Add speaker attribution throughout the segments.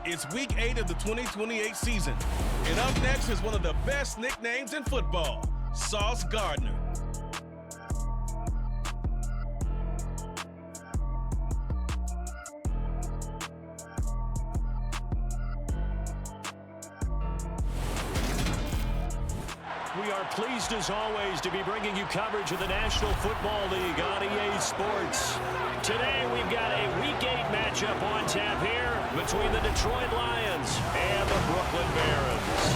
Speaker 1: It's week 8 of the 2028 season. And up next is one of the best nicknames in football, Sauce Gardner.
Speaker 2: We are pleased as always to be bringing you coverage of the National Football League on EA Sports. Today we've got a Week 8 matchup on tap here between the Detroit Lions and the Brooklyn Barons.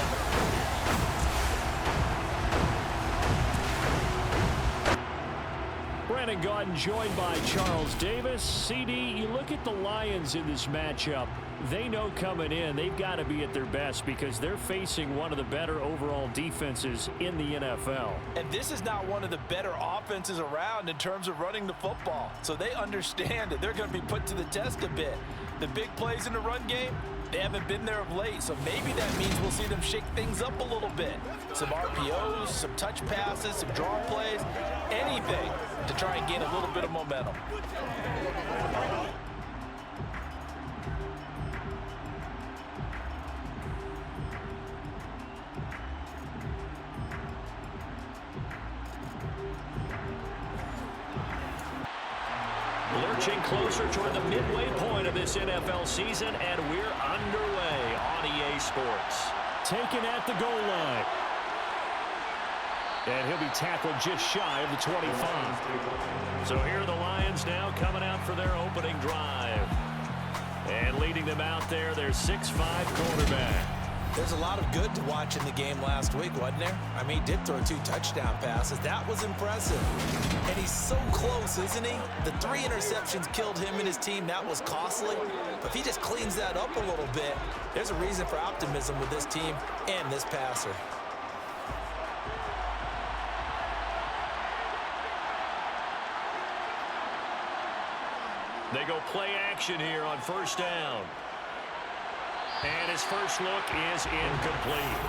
Speaker 2: Brandon Gaudin joined by Charles Davis. CD, you look at the Lions in this matchup. They know coming in they've got to be at their best because they're facing one of the better overall defenses in the NFL.
Speaker 3: And this is not one of the better offenses around in terms of running the football. So they understand that they're going to be put to the test a bit. The big plays in the run game, they haven't been there of late. So maybe that means we'll see them shake things up a little bit. Some RPOs, some touch passes, some draw plays, anything to try and gain a little bit of momentum.
Speaker 2: Lurching closer toward the midway point of this NFL season, and we're underway on EA Sports. Taken at the goal line. And he'll be tackled just shy of the 25. So here are the Lions now coming out for their opening drive. And leading them out there, their 6'5" quarterback.
Speaker 3: There's a lot of good to watch in the game last week, wasn't there? I mean, he did throw 2 touchdown passes. That was impressive. And he's so close, isn't he? The 3 interceptions killed him and his team. That was costly. But if he just cleans that up a little bit, there's a reason for optimism with this team and this passer.
Speaker 2: They go play action here on first down. And his first look is incomplete.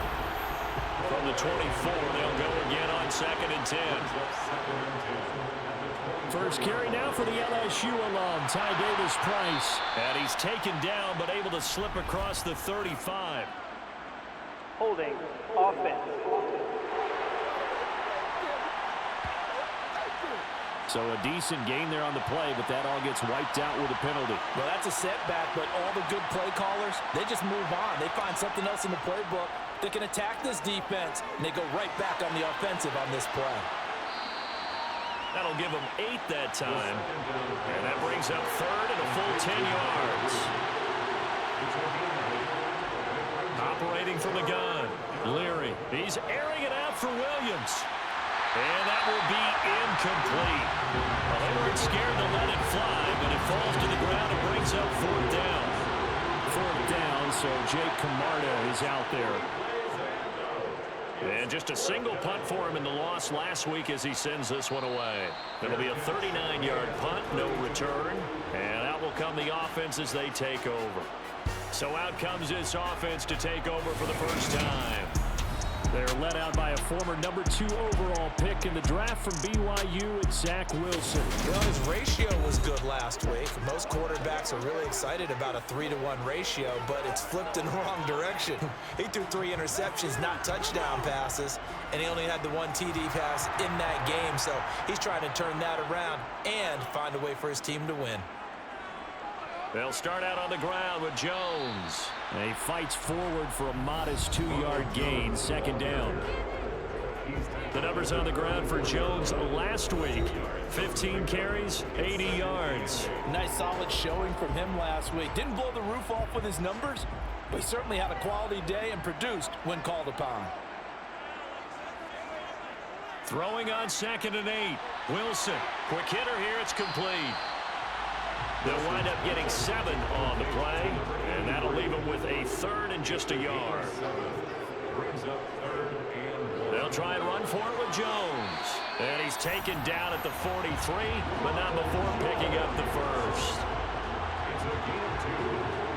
Speaker 2: From the 24, they'll go again on 2nd and 10. First carry now for the LSU alum, Ty Davis-Price. And he's taken down, but able to slip across the 35.
Speaker 4: Holding offense.
Speaker 2: So a decent gain there on the play, but that all gets wiped out with a penalty.
Speaker 3: Well, that's a setback, but all the good play callers, they just move on. They find something else in the playbook that can attack this defense, and they go right back on the offensive on this play.
Speaker 2: That'll give them 8 that time. And that brings up 3rd and a full 10 yards. Operating from the gun. Leary. He's airing it out for Williams. And that will be incomplete. Well, they weren't scared to let it fly, but it falls to the ground and brings up 4th down. 4th down, so Jake Camarda is out there. And just a single punt for him in the loss last week as he sends this one away. It'll be a 39-yard punt, no return. And out will come the offense as they take over. So out comes this offense to take over for the first time. They're led out by a former number 2 overall pick in the draft from BYU, and Zach Wilson.
Speaker 3: Well, his ratio was good last week. Most quarterbacks are really excited about a 3-to-1 ratio, but it's flipped in the wrong direction. He threw 3 interceptions, not touchdown passes, and he only had the 1 TD pass in that game. So he's trying to turn that around and find a way for his team to win.
Speaker 2: They'll start out on the ground with Jones. And he fights forward for a modest 2-yard gain, 2nd down. The numbers on the ground for Jones last week. 15 carries, 80 yards.
Speaker 3: Nice solid showing from him last week. Didn't blow the roof off with his numbers, but he certainly had a quality day and produced when called upon.
Speaker 2: Throwing on 2nd and 8. Wilson, quick hitter here, it's complete. They'll wind up getting 7 on the play, and that'll leave them with a 3rd and just a yard. They'll try and run for it with Jones. And he's taken down at the 43, but not before picking up the first.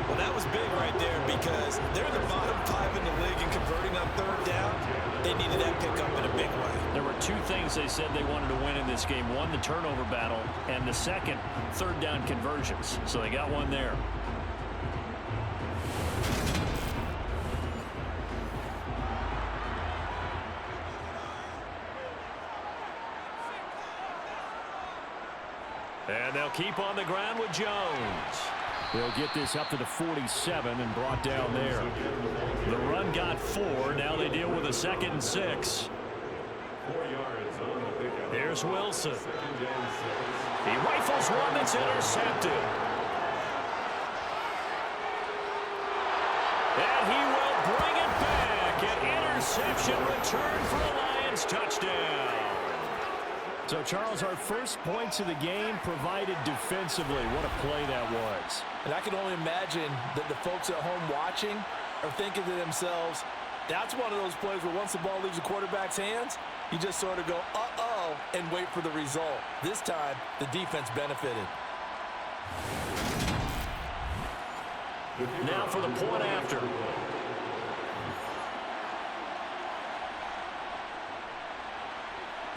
Speaker 3: Well, that was big right there because they're the bottom 5 in the league in converting on 3rd down. They needed that pickup in a big way.
Speaker 2: There were 2 things they said they wanted to win in this game. One, the turnover battle, and the second, 3rd down conversions. So they got one there. And they'll keep on the ground with Jones.
Speaker 5: They'll get this up to the 47 and brought down there.
Speaker 2: The run got 4. Now they deal with a 2nd and 6. Here's Wilson. He rifles one that's intercepted. And he will bring it back. An interception return for a Lions touchdown.
Speaker 5: So, Charles, our first points of the game provided defensively. What a play that was.
Speaker 3: And I can only imagine that the folks at home watching are thinking to themselves, that's one of those plays where once the ball leaves the quarterback's hands, you just sort of go, uh-oh, and wait for the result. This time, the defense benefited.
Speaker 2: Now for the point after.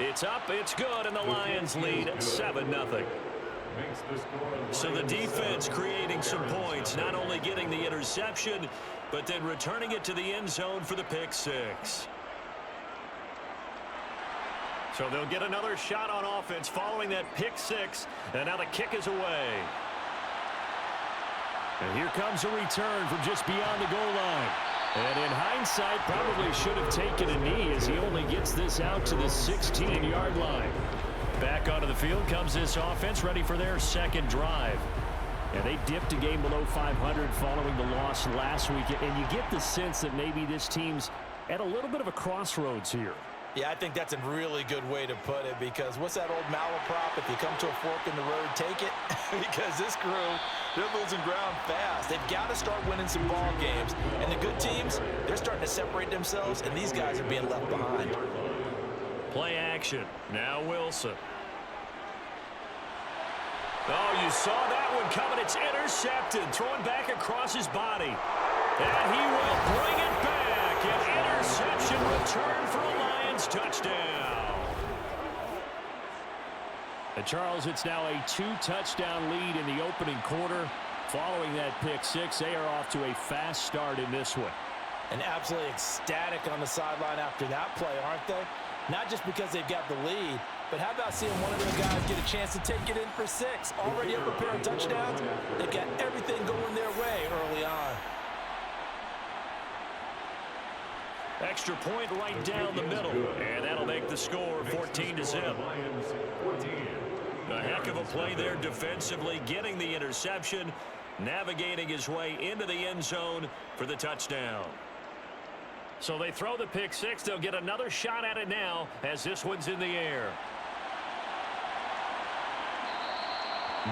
Speaker 2: It's up, it's good, and the Lions lead 7-0. So the defense creating some points, not only getting the interception, but then returning it to the end zone for the pick 6. So they'll get another shot on offense following that pick 6, and now the kick is away.
Speaker 5: And here comes a return from just beyond the goal line. And in hindsight, probably should have taken a knee as he only gets this out to the 16-yard line.
Speaker 2: Back onto the field comes this offense, ready for their second drive.
Speaker 5: And they dipped a game below 500 following the loss last week. And you get the sense that maybe this team's at a little bit of a crossroads here.
Speaker 3: Yeah, I think that's a really good way to put it, because what's that old malaprop? If you come to a fork in the road, take it. Because this crew, they're losing ground fast. They've got to start winning some ball games. And the good teams, they're starting to separate themselves, and these guys are being left behind.
Speaker 2: Play action. Now Wilson. Oh, you saw that one coming. It's intercepted. Throwing back across his body. And he will bring it back. An interception return for a Lions touchdown.
Speaker 5: And Charles, it's now a 2-touchdown lead in the opening quarter. Following that pick 6, they are off to a fast start in this one.
Speaker 3: And absolutely ecstatic on the sideline after that play, aren't they? Not just because they've got the lead, but how about seeing one of their guys get a chance to take it in for 6? Already up a pair of touchdowns. They've got everything going their way early on.
Speaker 2: Extra point right down the middle. And that'll make the score 14-0. A heck of a play there defensively, getting the interception, navigating his way into the end zone for the touchdown. So they throw the pick 6. They'll get another shot at it now as this one's in the air.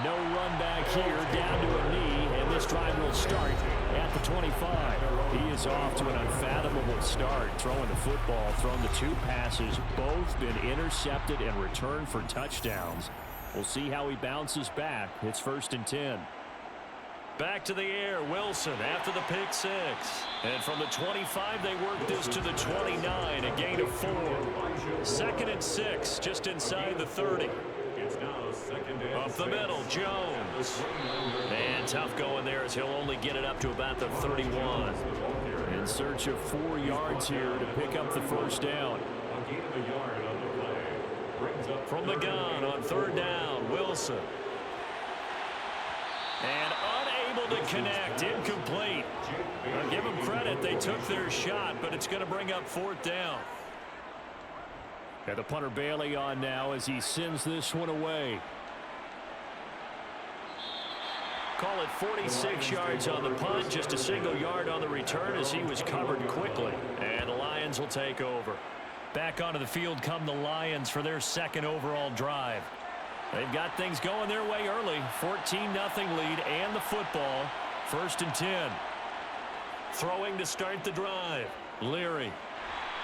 Speaker 5: No run back here, down to a knee, and this drive will start at the 25. He is off to an unfathomable start, throwing the football, thrown the 2 passes, both been intercepted and returned for touchdowns. We'll see how he bounces back. It's 1st and 10.
Speaker 2: Back to the air, Wilson after the pick 6. And from the 25, they work this to the 29, a gain of 4. 2nd and 6, just inside the 30. Up the middle, Jones. And tough going there as he'll only get it up to about the 31.
Speaker 5: In search of 4 yards here to pick up the first down.
Speaker 2: From the gun on 3rd down, Wilson. And unable to connect, incomplete. I'll give them credit, they took their shot, but it's going to bring up 4th down.
Speaker 5: And the punter Bailey on now as he sends this one away.
Speaker 2: Call it 46 yards on the punt, just a single yard on the return as he was covered quickly. And the Lions will take over. Back onto the field come the Lions for their 2nd overall drive. They've got things going their way early. 14-0 lead and the football. 1st and 10. Throwing to start the drive. Leary.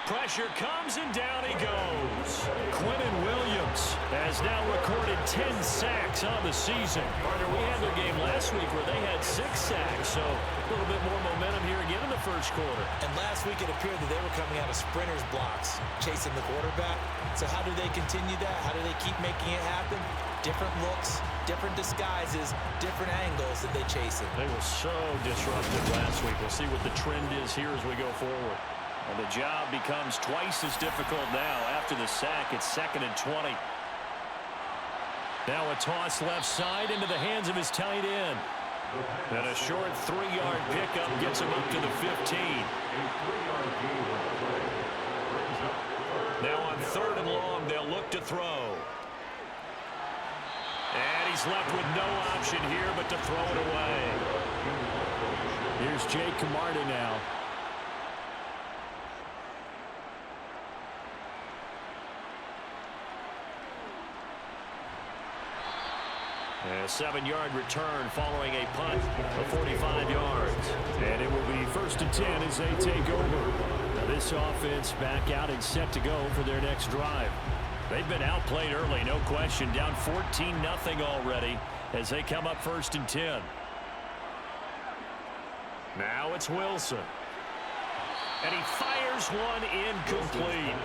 Speaker 2: Pressure comes and down he goes. Quentin Williams has now recorded 10 sacks on the season. Partner, we had their game last week where they had 6 sacks, so a little bit more momentum here again in the 1st quarter.
Speaker 3: And last week it appeared that they were coming out of sprinters blocks, chasing the quarterback. So how do they continue that? How do they keep making it happen? Different looks, different disguises, different angles that they chase it.
Speaker 2: They were so disruptive last week. We'll see what the trend is here as we go forward. And the job becomes twice as difficult now after the sack. It's 2nd and 20. Now a toss left side into the hands of his tight end. And a short 3-yard pickup gets him up to the 15. Now on 3rd and long, they'll look to throw. And he's left with no option here but to throw it away.
Speaker 5: Here's Jake Camarda now.
Speaker 2: A 7-yard return following a punt of 45 yards.
Speaker 5: And it will be 1st and 10 as they take over. Now this offense back out and set to go for their next drive.
Speaker 2: They've been outplayed early, no question. Down 14-0 already as they come up 1st and 10. Now it's Wilson. And he fires one incomplete.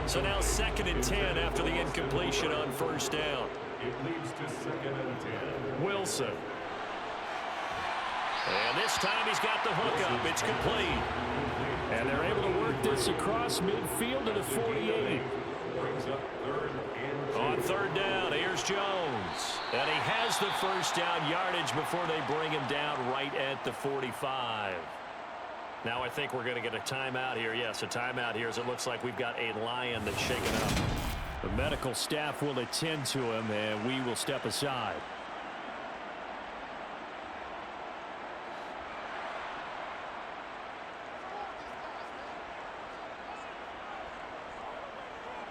Speaker 2: So now 2nd and 10 after the incompletion on 1st down.
Speaker 6: It leads to 2nd and 10.
Speaker 2: Wilson. And this time he's got the hook up. It's complete.
Speaker 5: And they're able to work this across midfield to the 48.
Speaker 6: Brings up 3rd and 2.
Speaker 2: On 3rd down, here's Jones. And he has the 1st down yardage before they bring him down right at the 45. Now I think we're going to get a timeout here. Yes, a timeout here as it looks like we've got a lion that's shaken up.
Speaker 5: The medical staff will attend to him, and we will step aside.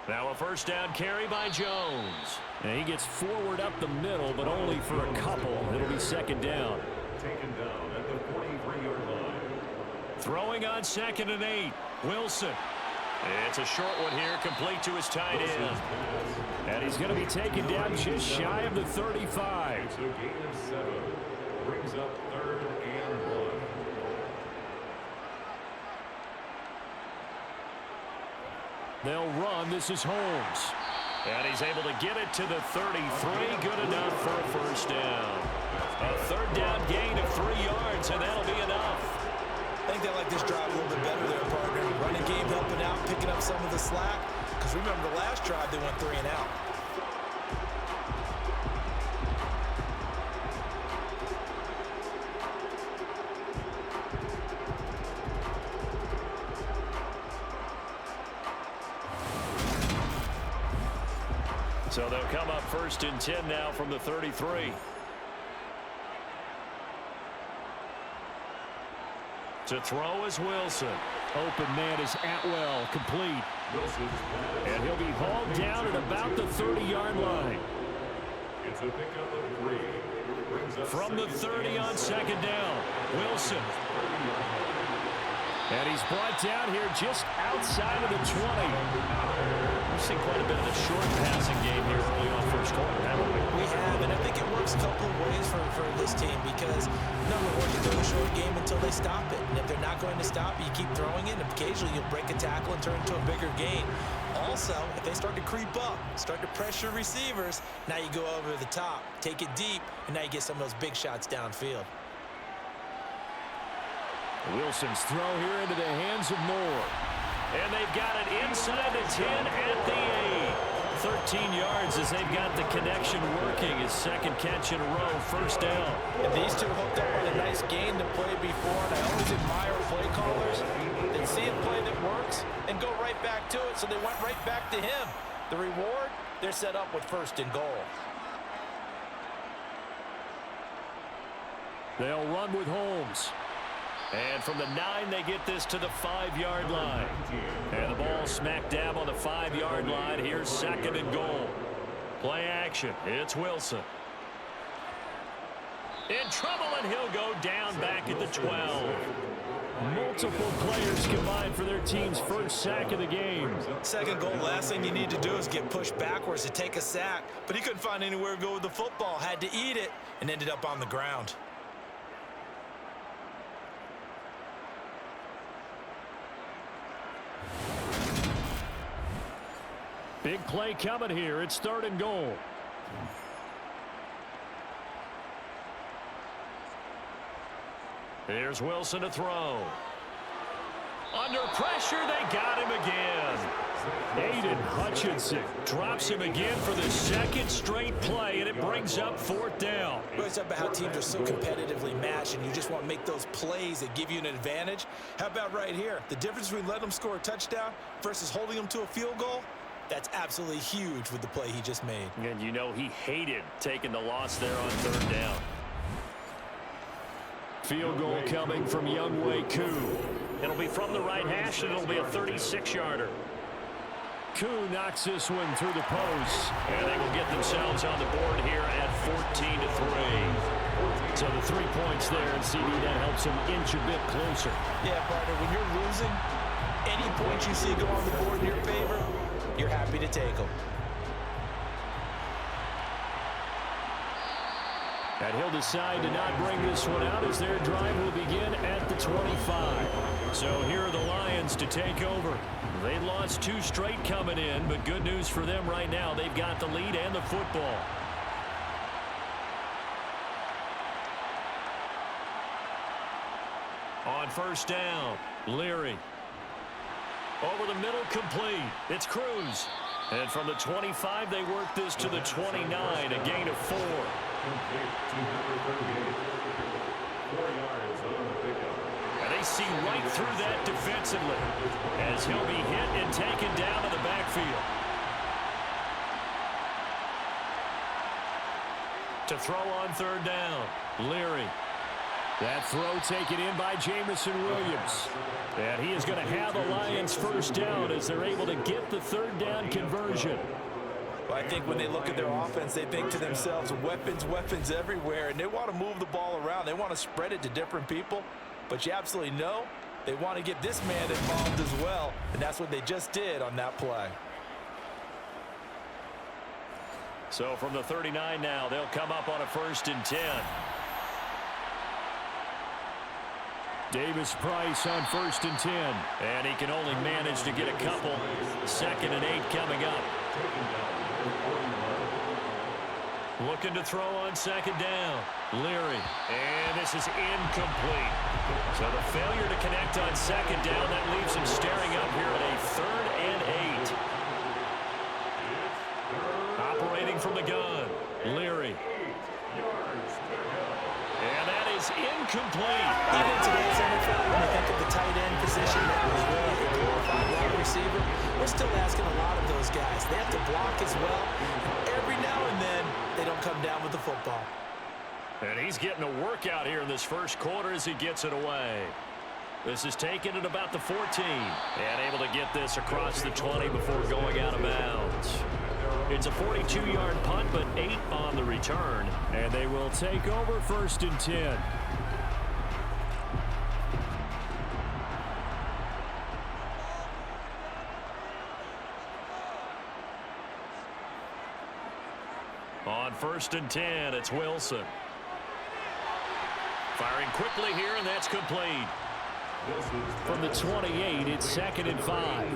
Speaker 2: Now a 1st down carry by Jones.
Speaker 5: And he gets forward up the middle, but only for a couple. It'll be 2nd down.
Speaker 6: Taken down at the 43-yard line.
Speaker 2: Throwing on 2nd and 8. Wilson. It's a short one here, complete to his tight end.
Speaker 5: And he's going to be taken down just shy of the 35.
Speaker 6: It's a gain of 7. Brings up 3rd and 1.
Speaker 5: They'll run. This is Holmes.
Speaker 2: And he's able to get it to the 33. Good enough for a 1st down. A 3rd down gain of 3 yards, and that'll be enough.
Speaker 3: I think they like this drive a little bit better there, partner. Running game helping out, picking up some of the slack. Because remember the last drive, they went 3 and out.
Speaker 2: So they'll come up 1st and 10 now from the 33. To throw is Wilson.
Speaker 5: Open man is Atwell, complete. And he'll be hauled down at about the 30-yard line.
Speaker 6: It's a pickup of 3. Brings up
Speaker 2: From the 30 on 2nd down, Wilson.
Speaker 5: And he's brought down here just outside of the 20.
Speaker 2: We've seen quite a bit of a short passing game here early on 1st quarter, haven't we?
Speaker 3: We have, and I think it works a couple of ways for this team because, number one, you throw a short game until they stop it. And if they're not going to stop it, you keep throwing it, and occasionally you'll break a tackle and turn it into a bigger gain. Also, if they start to creep up, start to pressure receivers, now you go over the top, take it deep, and now you get some of those big shots downfield.
Speaker 5: Wilson's throw here into the hands of Moore.
Speaker 2: And they've got it inside the 10 at the 8. 13 yards as they've got the connection working. His 2nd catch in a row, 1st down.
Speaker 3: And these two hooked up on a nice gain to play before, and I always admire play callers. They see a play that works and go right back to it, so they went right back to him. The reward, they're set up with 1st and goal.
Speaker 5: They'll run with Holmes.
Speaker 2: And from the 9, they get this to the 5-yard line. And the ball smack dab on the 5-yard line. Here's 2nd and goal. Play action. It's Wilson. In trouble, and he'll go down back at the 12.
Speaker 5: Multiple players combined for their team's 1st sack of the game.
Speaker 3: 2nd goal, last thing you need to do is get pushed backwards to take a sack. But he couldn't find anywhere to go with the football. Had to eat it and ended up on the ground.
Speaker 5: Big play coming here. It's 3rd and goal.
Speaker 2: Here's Wilson to throw. Under pressure, they got him again.
Speaker 5: Aiden Hutchinson drops him again for the second straight play, and it brings up 4th down.
Speaker 3: It's about how teams are so competitively matched, and you just want to make those plays that give you an advantage. How about right here? The difference between letting them score a touchdown versus holding them to a field goal, that's absolutely huge with the play he just made.
Speaker 2: And you know he hated taking the loss there on 3rd down.
Speaker 5: Field goal coming from Younghoe Koo.
Speaker 2: It'll be from the right hash, and it'll be a 36-yarder.
Speaker 5: Koo knocks this one through the post.
Speaker 2: And they will get themselves on the board here at 14-3.
Speaker 5: So the 3 points there, and CD, that helps them inch a bit closer.
Speaker 3: Yeah, partner, when you're losing, any points you see go on the board in your favor, you're happy to take them.
Speaker 5: And he'll decide to not bring this one out as their drive will begin at the 25.
Speaker 2: So here are the Lions to take over. They lost 2 straight coming in, but good news for them right now. They've got the lead and the football. On 1st down, Leary. Over the middle, complete. It's Cruz. And from the 25, they work this to the 29, a gain of 4. And they see right through that defensively as he'll be hit and taken down to the backfield. To throw on 3rd down, Leary.
Speaker 5: That throw taken in by Jamison Williams. And he is going to have the Lions 1st down as they're able to get the 3rd down conversion.
Speaker 3: Well, I think when they look at their offense, they think to themselves, weapons, weapons everywhere, and they want to move the ball around. They want to spread it to different people, but you absolutely know they want to get this man involved as well, and that's what they just did on that play.
Speaker 2: So from the 39 now, they'll come up on a 1st and 10.
Speaker 5: Davis Price on 1st and 10.
Speaker 2: And he can only manage to get a couple. 2nd and 8 coming up. Looking to throw on 2nd down. Leary. And this is incomplete. So the failure to connect on 2nd down, that leaves him staring up here at a 3rd and 8. Operating from the gun. Leary. And that is incomplete.
Speaker 3: Even in today's NFL, when you think of the tight end position that was really a glorified wide receiver, we're still asking a lot of those guys. They have to block as well. Every now and then, they don't come down with the football.
Speaker 2: And he's getting a workout here in this 1st quarter as he gets it away. This is taken at about the 14. And able to get this across the 20 before going out of bounds. It's a 42-yard punt, but 8 on the return.
Speaker 5: And they will take over 1st and 10.
Speaker 2: On 1st and 10, it's Wilson. Firing quickly here, and that's complete.
Speaker 5: From the 28, it's 2nd and 5.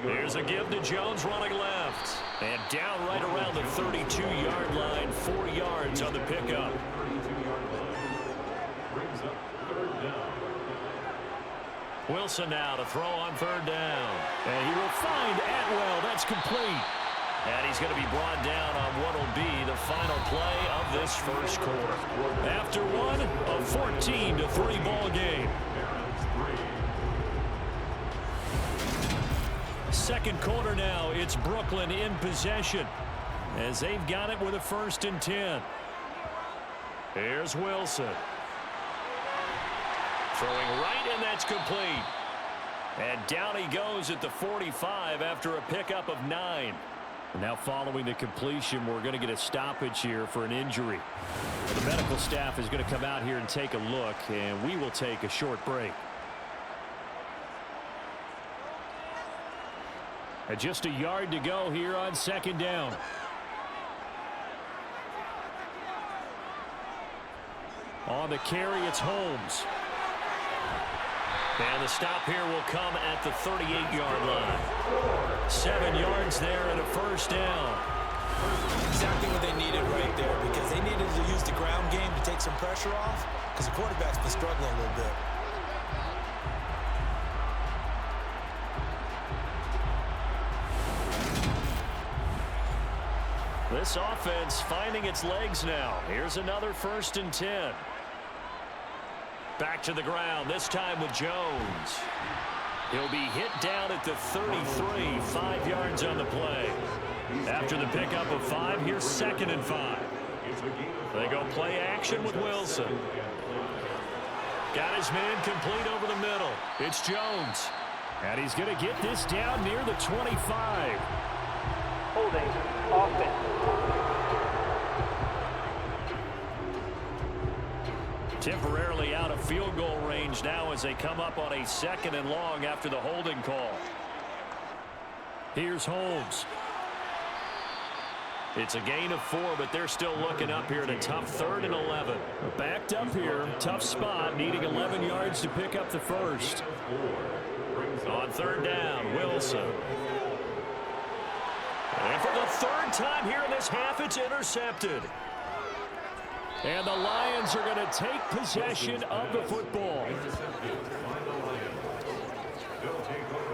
Speaker 2: Here's a give to Jones running left. And down right around the 32-yard line, 4 yards on the pickup. Wilson now to throw on 3rd down.
Speaker 5: And he will find Atwell. That's complete.
Speaker 2: And he's going to be brought down on what will be the final play of this 1st quarter.
Speaker 5: After one, a 14-3 ball game. 2nd quarter now, it's Brooklyn in possession as they've got it with a 1st and 10.
Speaker 2: Here's Wilson. Throwing right, and that's complete. And down he goes at the 45 after a pickup of 9.
Speaker 5: Now following the completion, we're going to get a stoppage here for an injury. The medical staff is going to come out here and take a look, and we will take a short break. And just a yard to go here on 2nd down. On the carry, it's Holmes.
Speaker 2: And the stop here will come at the 38-yard line.
Speaker 5: 7 yards there and a 1st down.
Speaker 3: Exactly what they needed right there, because they needed to use the ground game to take some pressure off, because the quarterback's been struggling a little bit.
Speaker 2: This offense finding its legs now. Here's another 1st and 10. Back to the ground, this time with Jones. He'll be hit down at the 33, 5 yards on the play. After the pickup of 5, here's 2nd and 5. They go play action with Wilson. Got his man complete over the middle. It's Jones.
Speaker 5: And he's going to get this down near the 25.
Speaker 4: Holding offense.
Speaker 2: Temporarily out of field goal range now as they come up on a 2nd and long after the holding call. Here's Holmes. It's a gain of 4, but they're still looking up here at a tough 3rd and 11.
Speaker 5: Backed up here, tough spot, needing 11 yards to pick up the first.
Speaker 2: On 3rd down, Wilson. And for the 3rd time here in this half, it's intercepted.
Speaker 5: And the Lions are going to take possession of the football.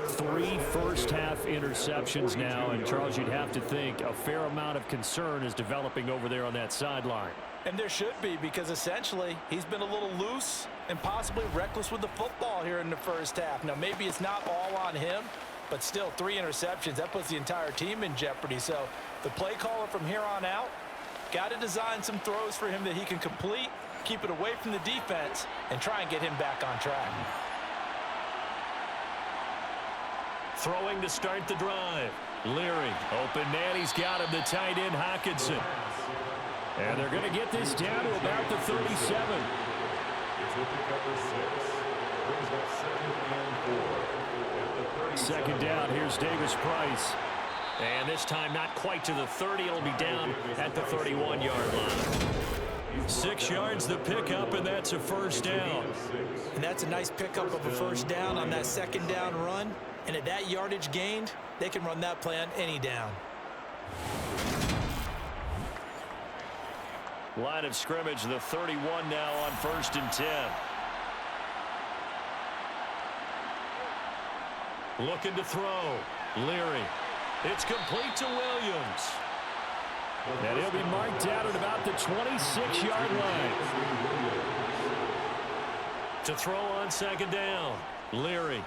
Speaker 5: 3 first-half interceptions now, and Charles, you'd have to think a fair amount of concern is developing over there on that sideline.
Speaker 3: And there should be, because essentially he's been a little loose and possibly reckless with the football here in the first half. Now, maybe it's not all on him, but still 3 interceptions. That puts the entire team in jeopardy. So the play caller from here on out got to design some throws for him that he can complete, keep it away from the defense, and try and get him back on track.
Speaker 2: Throwing to start the drive. Leary, open man, he's got him, the tight end Hockenson.
Speaker 5: And they're going to get this down to about the 37. Second down, here's Davis Price.
Speaker 2: And this time not quite to the 30. It'll be down at the 31-yard line. 6 yards the pickup, and that's a 1st down.
Speaker 3: And that's a nice pickup of a 1st down on that 2nd down run. And at that yardage gained, they can run that play on any down.
Speaker 2: Line of scrimmage, the 31 now on 1st and 10. Looking to throw. Leary. It's complete to Williams.
Speaker 5: And he'll be marked out at about the 26-yard line.
Speaker 2: To throw on 2nd down. Leary.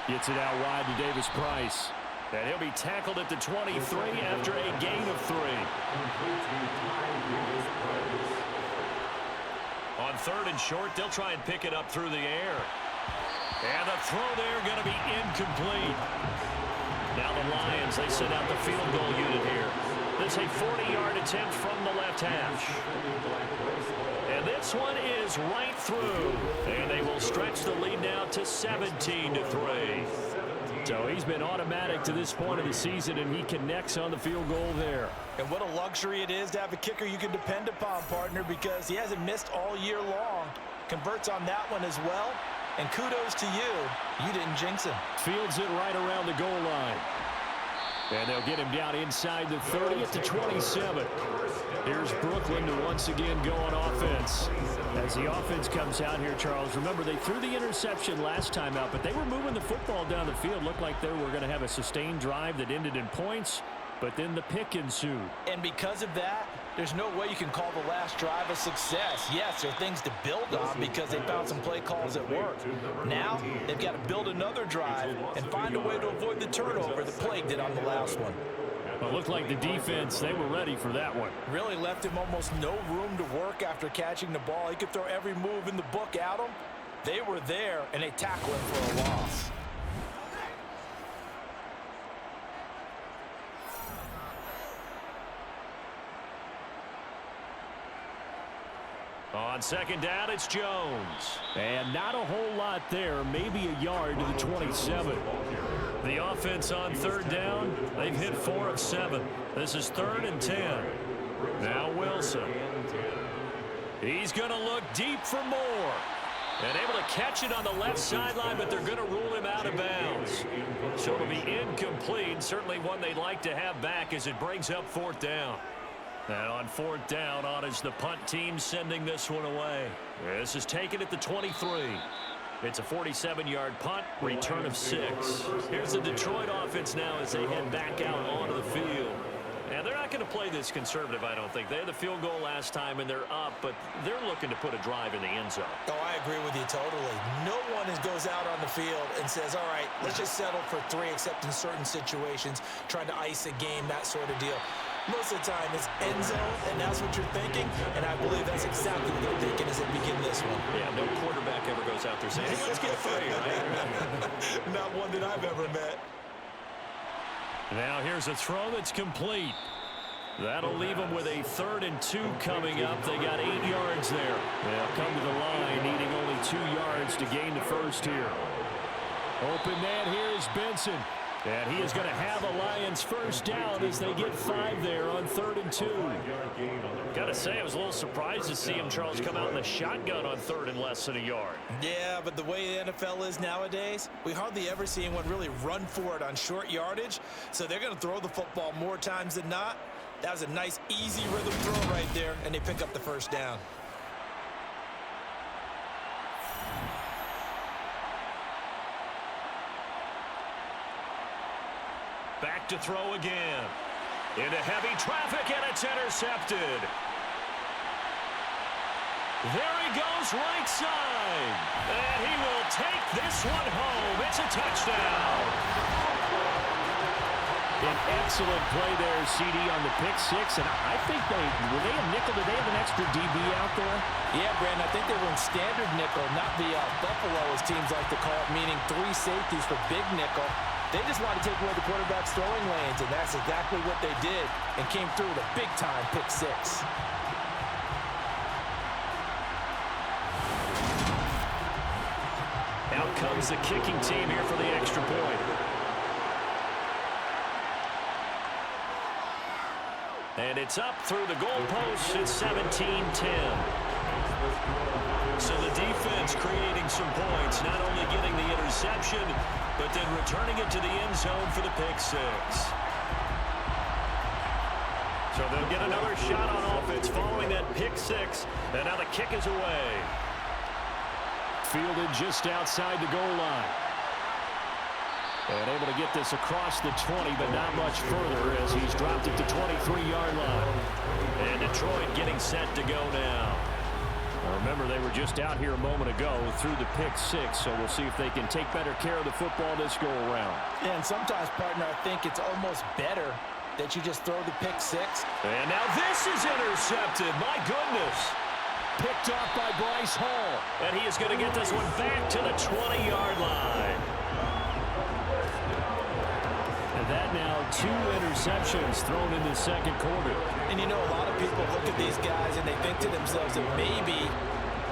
Speaker 5: Gets it out wide to Davis Price.
Speaker 2: And he'll be tackled at the 23 after a gain of 3. On 3rd and short, they'll try and pick it up through the air. And the throw there going to be incomplete. Now the Lions, they send out the field goal unit here. This a 40-yard attempt from the left hash. And this one is right through. And they will stretch the lead now to 17-3.
Speaker 5: So he's been automatic to this point of the season, and he connects on the field goal there.
Speaker 3: And what a luxury it is to have a kicker you can depend upon, partner, because he hasn't missed all year long. Converts on that one as well. And kudos to you. You didn't jinx him.
Speaker 5: Fields it right around the goal line. And they'll get him down inside the 30 at the 27. Here's Brooklyn to once again go on offense. As the offense comes out here, Charles, remember they threw the interception last time out, but they were moving the football down the field. Looked like they were going to have a sustained drive that ended in points, but then the pick ensued.
Speaker 3: And because of that, there's no way you can call the last drive a success. Yes, there are things to build on because they found some play calls that worked. Now, they've got to build another drive and find a way to avoid the turnover that plagued it on the last one.
Speaker 5: Well, it looked like the defense, they were ready for that one.
Speaker 3: Really left him almost no room to work after catching the ball. He could throw every move in the book at him. They were there, and they tackled him for a loss.
Speaker 2: On 2nd down, it's Jones.
Speaker 5: And not a whole lot there, maybe a yard to the 27.
Speaker 2: The offense on 3rd down, they've hit 4 of 7. This is 3rd and 10. Now Wilson. He's going to look deep for more. And able to catch it on the left sideline, but they're going to rule him out of bounds. So it'll be incomplete. Certainly one they'd like to have back as it brings up fourth down. And on fourth down, on is the punt team sending this one away. This is taken at the 23. It's a 47-yard punt, return of 6. Here's the Detroit offense now as they head back out onto the field. And they're not going to play this conservative, I don't think. They had the field goal last time, and they're up, but they're looking to put a drive in the end zone.
Speaker 3: Oh, I agree with you totally. No one goes out on the field and says, all right, let's just settle for 3, except in certain situations, trying to ice a game, that sort of deal. Most of the time, it's end zone, and that's what you're thinking, and I believe that's exactly what they're thinking as they begin this one.
Speaker 2: Yeah, no quarterback ever goes out there saying, hey, let's get 3, right?
Speaker 3: Not one that I've ever met.
Speaker 5: Now here's a throw that's complete. That'll leave them with a 3rd and 2 coming up. They got 8 yards there. They'll come to the line, needing only 2 yards to gain the first here. Open man here is Benson. And he is going to have a Lions first down as they get 5 there on 3rd and 2.
Speaker 2: Got to say, I was a little surprised to see him, Charles, come out in the shotgun on 3rd and less than a yard.
Speaker 3: Yeah, but the way the NFL is nowadays, we hardly ever see anyone really run for it on short yardage. So they're going to throw the football more times than not. That was a nice, easy rhythm throw right there, and they pick up the first down.
Speaker 2: Back to throw again. Into heavy traffic, and it's intercepted. There he goes, right side. And he will take this one home. It's a touchdown.
Speaker 5: An excellent play there, CD, on the pick 6. And I think were they a nickel? Did they have an extra DB out there?
Speaker 3: Yeah, Brandon, I think they were in standard nickel, not the Buffalo, as teams like to call it, meaning 3 safeties for big nickel. They just wanted to take away the quarterback's throwing lanes, and that's exactly what they did, and came through with a big-time pick 6.
Speaker 2: Out comes the kicking team here for the extra point. And it's up through the goalpost. It's 17-10. So the defense creating some points, not only getting the interception, but then returning it to the end zone for the pick 6. So they'll get another shot on offense following that pick 6. And now the kick is away.
Speaker 5: Fielded just outside the goal line. And able to get this across the 20, but not much further as he's dropped it to 23-yard line.
Speaker 2: And Detroit getting set to go now.
Speaker 5: Remember, they were just out here a moment ago through the pick 6, so we'll see if they can take better care of the football this go-around.
Speaker 3: Yeah, and sometimes, partner, I think it's almost better that you just throw the pick 6.
Speaker 2: And now this is intercepted. My goodness.
Speaker 5: Picked off by Bryce Hall.
Speaker 2: And he is going to get this one back to the 20-yard line.
Speaker 5: And that now 2 interceptions thrown in the second quarter.
Speaker 3: And you know, a lot of people look at these guys and they think to themselves that maybe,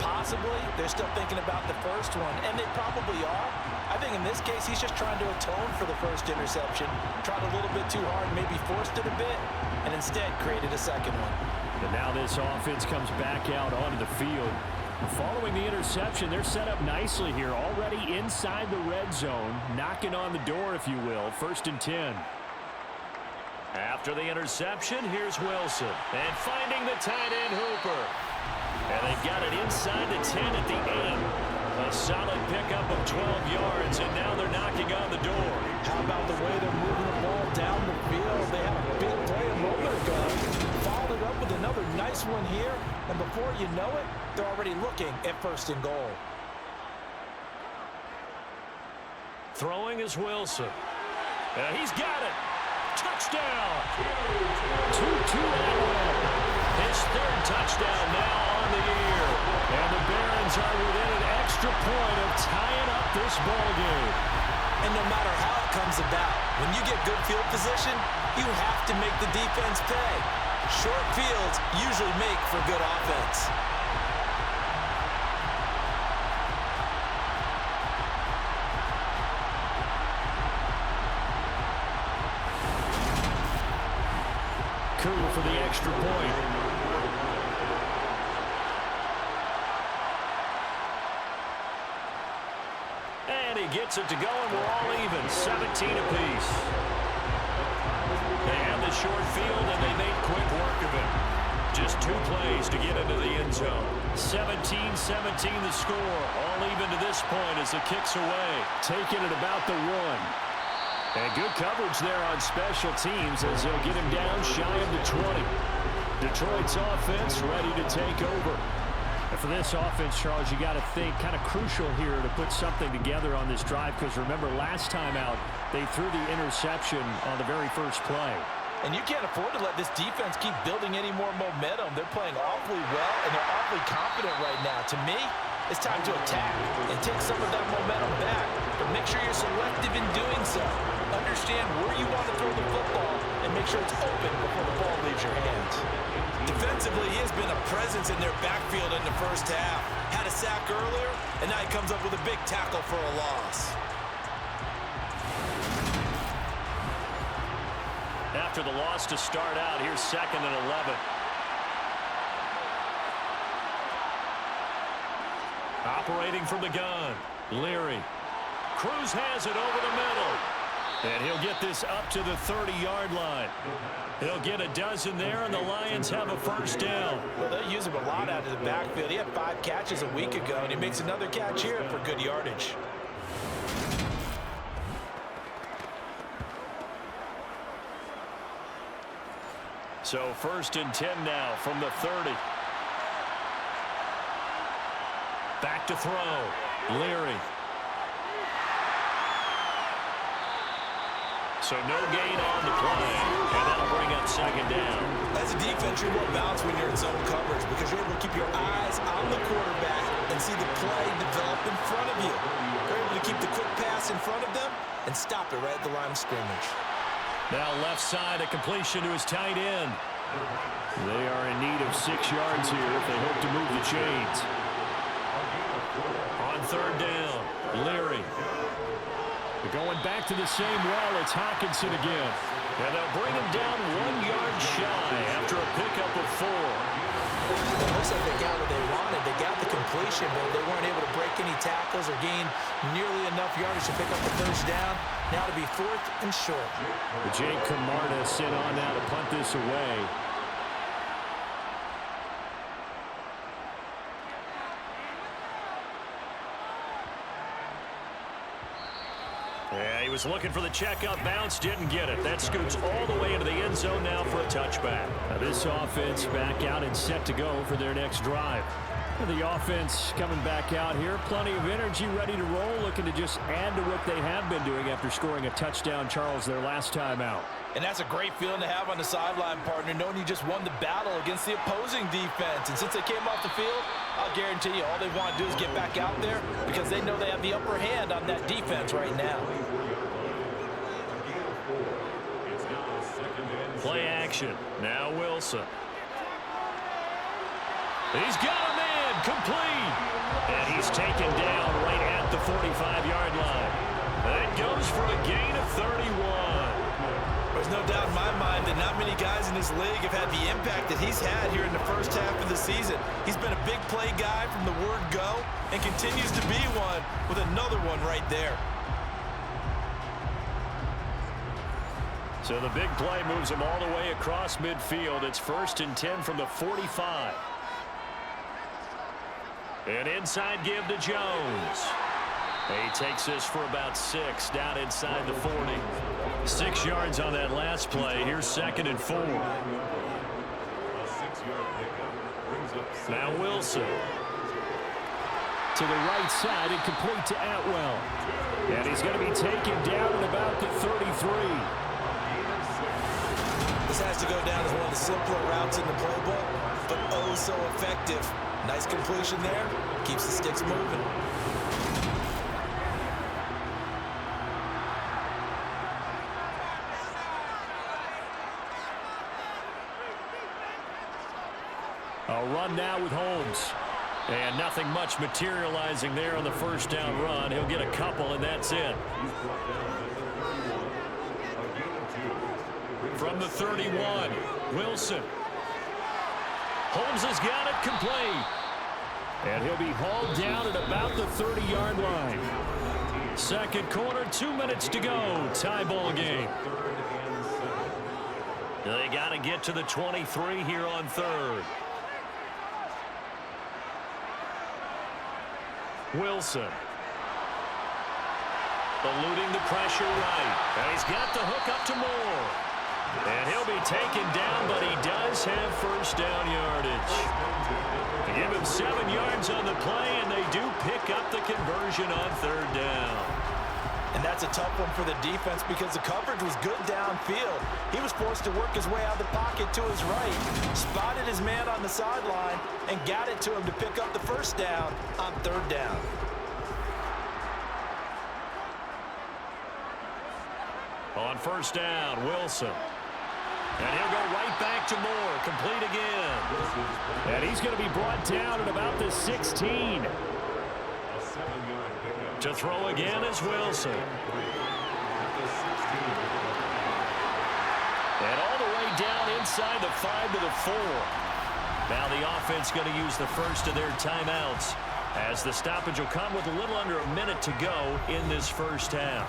Speaker 3: possibly, they're still thinking about the first one. And they probably are. I think in this case, he's just trying to atone for the first interception. Tried a little bit too hard, maybe forced it a bit, and instead created a second one.
Speaker 5: And now this offense comes back out onto the field. Following the interception, they're set up nicely here, already inside the red zone, knocking on the door, if you will. 1st and 10.
Speaker 2: After the interception, here's Wilson. And finding the tight end, Hooper. And they've got it inside the 10 at the end. A solid pickup of 12 yards, and now they're knocking on the door.
Speaker 3: How about the way they're moving the ball down the field? They had a big play a moment ago. Followed it up with another nice one here, and before you know it, they're already looking at 1st and goal.
Speaker 2: Throwing is Wilson. He's got it. Touchdown.
Speaker 5: 2-2
Speaker 2: His 3rd touchdown now on the year.
Speaker 5: And the Barons are within an extra point of tying up this ball game.
Speaker 3: And no matter how it comes about, when you get good field position, you have to make the defense pay. Short fields usually make for good offense.
Speaker 5: Curl for the extra point.
Speaker 2: gets it to go, and we're all even, 17 apiece. They have the short field, and they made quick work of it. Just 2 plays to get into the end zone. 17-17 the score. All even to this point as the kick's away.
Speaker 5: Taking it about the 1. And good coverage there on special teams as they'll get him down shy of the 20. Detroit's offense ready to take over. And for this offense, Charles, you got to think kind of crucial here to put something together on this drive, because remember last time out they threw the interception on the very first play.
Speaker 3: And you can't afford to let this defense keep building any more momentum. They're playing awfully well, and they're awfully confident right now. To me, it's time to attack and take some of that momentum back. But make sure you're selective in doing so. Understand where you want to throw the football and make sure it's open before the ball leaves your hands.
Speaker 7: Defensively, he has been a presence in their backfield in the first half. Had a sack earlier, and now he comes up with a big tackle for a loss.
Speaker 2: After the loss to start out, here's 2nd and 11. Operating from the gun, Leary. Cruz has it over the middle. And he'll get this up to the 30-yard line. He'll get a dozen there, and the Lions have a first down.
Speaker 3: Well, they'll use him a lot out of the backfield. He had 5 catches a week ago, and he makes another catch here for good yardage.
Speaker 2: So 1st and 10 now from the 30. Back to throw. Leary. So no gain on the play, and that'll bring up 2nd down.
Speaker 7: As a defense, you're more balanced when you're in zone coverage because you're able to keep your eyes on the quarterback and see the play develop in front of you. You're able to keep the quick pass in front of them and stop it right at the line of scrimmage.
Speaker 2: Now left side, a completion to his tight end.
Speaker 5: They are in need of 6 yards here if they hope to move the chains.
Speaker 2: On 3rd down, Leary.
Speaker 5: They're going back to the same well. It's Hockenson again.
Speaker 2: And they'll bring him down 1 yard shy after a pickup of 4.
Speaker 3: It looks like they got what they wanted. They got the completion, but they weren't able to break any tackles or gain nearly enough yardage to pick up the first down. Now to be 4th and short.
Speaker 5: Jake Camarda sent on now to punt this away.
Speaker 2: Yeah, he was looking for the checkup bounce, didn't get it. That scoots all the way into the end zone now for a touchback.
Speaker 5: Now this offense back out and set to go for their next drive. The offense coming back out here, plenty of energy, ready to roll, looking to just add to what they have been doing after scoring a touchdown, Charles, their last time out.
Speaker 3: And that's a great feeling to have on the sideline, partner, knowing you just won the battle against the opposing defense. And since they came off the field, I'll guarantee you all they want to do is get back out there because they know they have the upper hand on that defense right now.
Speaker 2: Play action. Now Wilson. He's got a man complete. And he's taken down right at the 45-yard line. That goes for a gain of 31.
Speaker 7: There's no doubt in my mind that not many guys in this league have had the impact that he's had here in the first half of the season. He's been a big play guy from the word go and continues to be one with another one right there.
Speaker 2: So the big play moves him all the way across midfield. It's 1st and 10 from the 45. An inside give to Jones. He takes this for about 6 down inside the 40. 6 yards on that last play. Here's 2nd and 4. Now Wilson.
Speaker 5: To the right side and complete to Atwell. And he's going to be taken down at about the 33.
Speaker 7: This has to go down as one of the simpler routes in the playbook, but oh so effective. Nice completion there. Keeps the sticks moving.
Speaker 5: A run now with Holmes.
Speaker 2: And nothing much materializing there on the first down run. He'll get a couple, and that's it. From the 31, Wilson. Holmes has got it complete.
Speaker 5: And he'll be hauled down at about the 30-yard line.
Speaker 2: Second quarter, 2 minutes to go. Tie ball game. They got to get to the 23 here on third. Wilson. Eluding the pressure right. And he's got the hook up to Moore. And he'll be taken down, but he does have first down yardage. They give him 7 yards on the play, and they do pick up the conversion on third down.
Speaker 3: And that's a tough one for the defense because the coverage was good downfield. He was forced to work his way out of the pocket to his right, spotted his man on the sideline, and got it to him to pick up the first down on third down.
Speaker 2: On first down, Wilson. And he'll go right back to Moore, complete again.
Speaker 5: And he's going to be brought down at about the 16.
Speaker 2: To throw again is Wilson. And all the way down inside the 5 to the 4. Now the offense going to use the first of their timeouts as the stoppage will come with a little under a minute to go in this first half.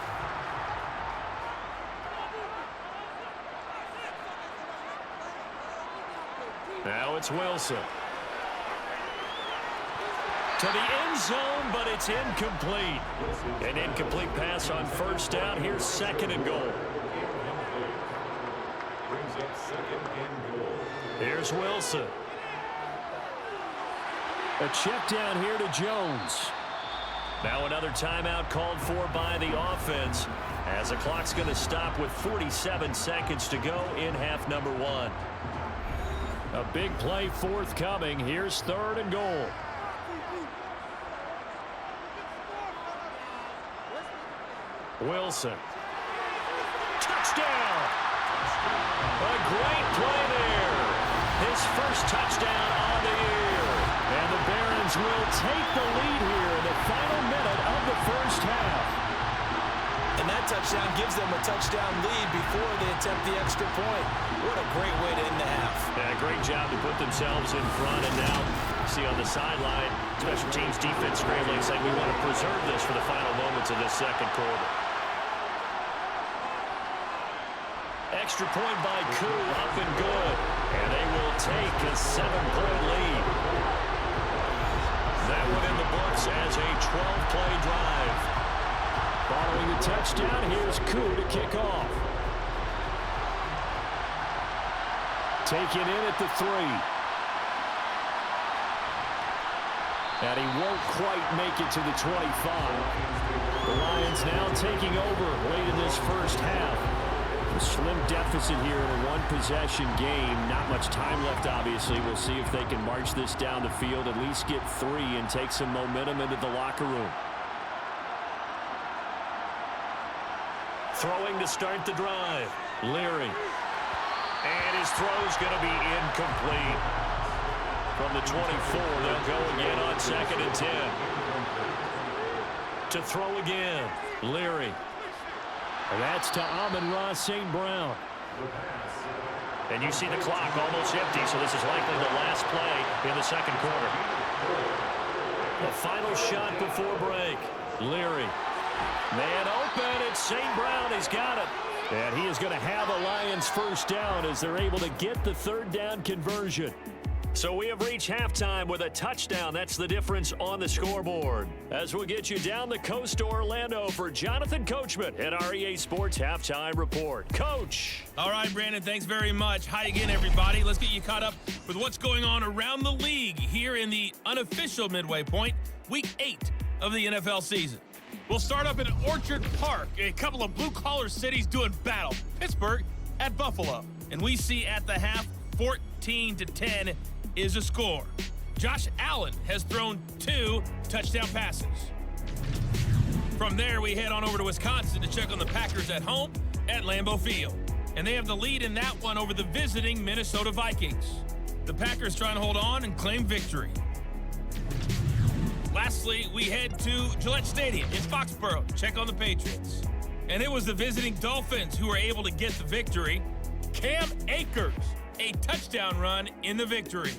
Speaker 2: Now it's Wilson. To the end zone, but it's incomplete. An incomplete pass on first down. Here's second and goal.
Speaker 6: Brings up second and goal.
Speaker 2: Here's Wilson.
Speaker 5: A check down here to Jones.
Speaker 2: Now another timeout called for by the offense as the clock's going to stop with 47 seconds to go in half number 1.
Speaker 5: A big play forthcoming. Here's third and goal.
Speaker 2: Wilson. Touchdown! A great play there. His first touchdown on the year.
Speaker 5: And the Barons will take the lead here in the final minute of the first half.
Speaker 3: And that touchdown gives them a touchdown lead before they attempt the extra point. What a great way to end the half.
Speaker 2: Yeah, great job to put themselves in front. And now, see on the sideline, special teams defense scrambling, saying we want to preserve this for the final moments of this second quarter. Extra point by Koo, up and good. And they will take a 7-point lead. That one in the books as a 12-play drive.
Speaker 5: Following the touchdown, here's Koo to kick off. Taken in at the 3. And he won't quite make it to the 25. The Lions now taking over late in this first half. A slim deficit here in a one-possession game. Not much time left, obviously. We'll see if they can march this down the field, at least get 3, and take some momentum into the locker room.
Speaker 2: Throwing to start the drive. Leary. And his throw's going to be incomplete. From the 24, they'll go again on 2nd and 10. To throw again. Leary.
Speaker 5: And that's to Amon-Ra St. Brown.
Speaker 2: And you see the clock almost empty, so this is likely the last play in the second quarter. The final shot before break. Leary. Man open, it's St. Brown. He's got it.
Speaker 5: And he is going to have a Lions first down as they're able to get the third down conversion.
Speaker 2: So we have reached halftime with a touchdown. That's the difference on the scoreboard. As we'll get you down the coast to Orlando for Jonathan Coachman at our EA Sports Halftime Report. Coach.
Speaker 1: All right, Brandon, thanks very much. Hi again, everybody. Let's get you caught up with what's going on around the league here in the unofficial midway point, Week 8 of the NFL season. We'll start up in Orchard Park, a couple of blue-collar cities doing battle. Pittsburgh at Buffalo. And we see at the half, 14-10 is a score. Josh Allen has thrown 2 touchdown passes. From there, we head on over to Wisconsin to check on the Packers at home at Lambeau Field. And they have the lead in that one over the visiting Minnesota Vikings. The Packers trying to hold on and claim victory. Lastly, we head to Gillette Stadium in Foxborough to check on the Patriots. And it was the visiting Dolphins who were able to get the victory. Cam Akers, a touchdown run in the victory.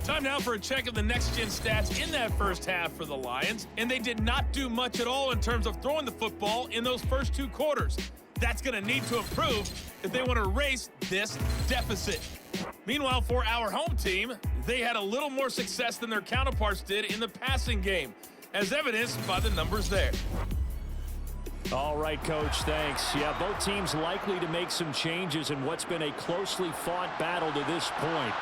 Speaker 1: Time now for a check of the next-gen stats in that first half for the Lions, and they did not do much at all in terms of throwing the football in those first 2 quarters. That's going to need to improve if they want to erase this deficit. Meanwhile, for our home team, they had a little more success than their counterparts did in the passing game, as evidenced by the numbers there.
Speaker 5: All right, Coach, thanks. Yeah, both teams likely to make some changes in what's been a closely fought battle to this point.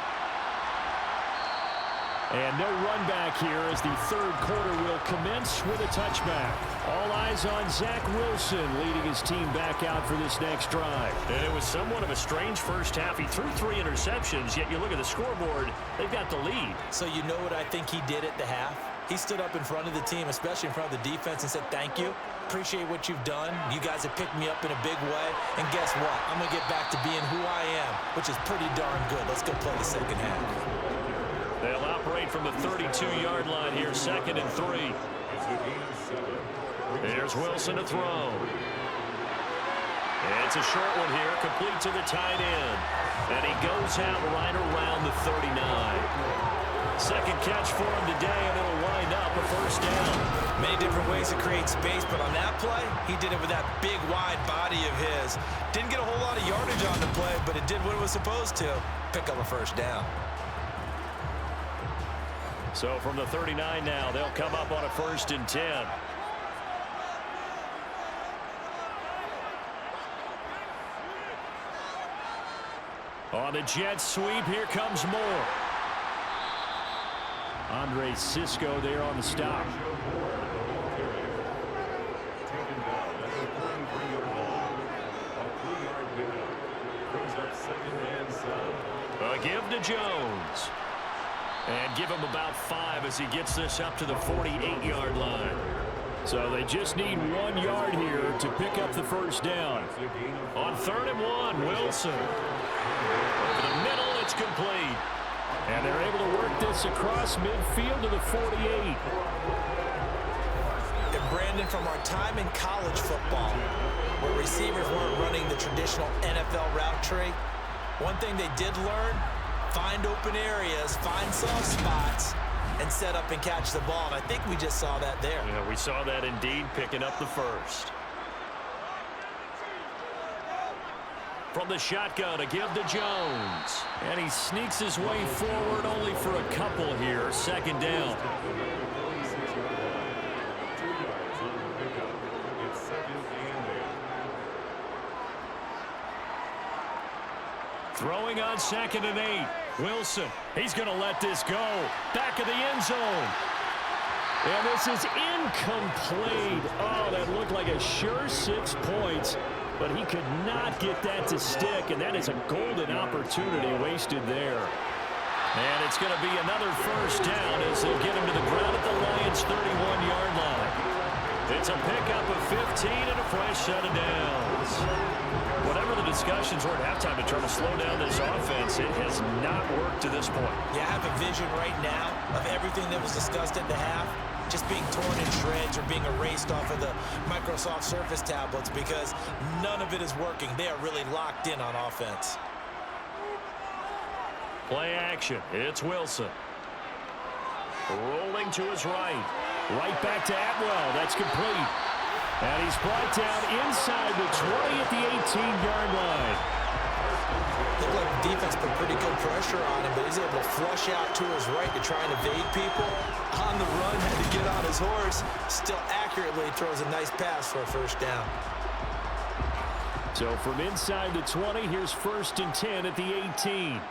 Speaker 5: And no run back here as the third quarter will commence with a touchback. All eyes on Zach Wilson leading his team back out for this next drive.
Speaker 2: And it was somewhat of a strange first half. He threw 3 interceptions, yet you look at the scoreboard, they've got the lead.
Speaker 3: So you know what I think he did at the half? He stood up in front of the team, especially in front of the defense, and said, thank you. Appreciate what you've done. You guys have picked me up in a big way. And guess what? I'm going to get back to being who I am, which is pretty darn good. Let's go play the second half.
Speaker 2: They'll operate from the 32-yard line here, 2nd and 3. Here's Wilson to throw. It's a short one here, complete to the tight end. And he goes out right around the 39. Second catch for him today, and it'll wind up a first down.
Speaker 3: Many different ways to create space, but on that play, he did it with that big, wide body of his. Didn't get a whole lot of yardage on the play, but it did what it was supposed to. Pick up a first down.
Speaker 2: So from the 39 now, they'll come up on a 1st and 10. On the jet sweep, here comes more.
Speaker 5: Andre Cisco there on the stop.
Speaker 2: A give to Jones. And give him about 5 as he gets this up to the 48-yard line.
Speaker 5: So they just need 1 yard here to pick up the first down.
Speaker 2: On 3rd and 1, Wilson. Over the middle, it's complete.
Speaker 5: And they're able to work this across midfield to the 48.
Speaker 3: And Brandon, from our time in college football, where receivers weren't running the traditional NFL route tree, one thing they did learn, find open areas, find soft spots, and set up and catch the ball. And I think we just saw that there.
Speaker 2: Yeah, we saw that indeed, picking up the first. From the shotgun, a give to Jones.
Speaker 5: And he sneaks his way forward only for a couple here. 2nd down.
Speaker 2: Throwing on 2nd and 8. Wilson, he's going to let this go. Back of the end zone.
Speaker 5: And this is incomplete. Oh, that looked like a sure 6 points. But he could not get that to stick, and that is a golden opportunity wasted there.
Speaker 2: And it's going to be another first down as they'll get him to the ground at the Lions' 31-yard line. It's a pickup of 15 and a fresh set of downs. Whatever the discussions were at halftime to try to slow down this offense, it has not worked to this point.
Speaker 3: Yeah, I have a vision right now of everything that was discussed at the half just being torn in shreds or being erased off of the Microsoft Surface tablets because none of it is working. They are really locked in on offense.
Speaker 2: Play action. It's Wilson. Rolling to his right.
Speaker 5: Right back to Atwell. That's complete. And he's brought down inside the 20 at the 18-yard line.
Speaker 3: Looked like the defense put pretty good pressure on him, but he's able to flush out to his right to try and evade people. On the run, had to get on his horse. Still accurately throws a nice pass for a first down.
Speaker 5: So from inside the 20, here's 1st and 10 at the 18.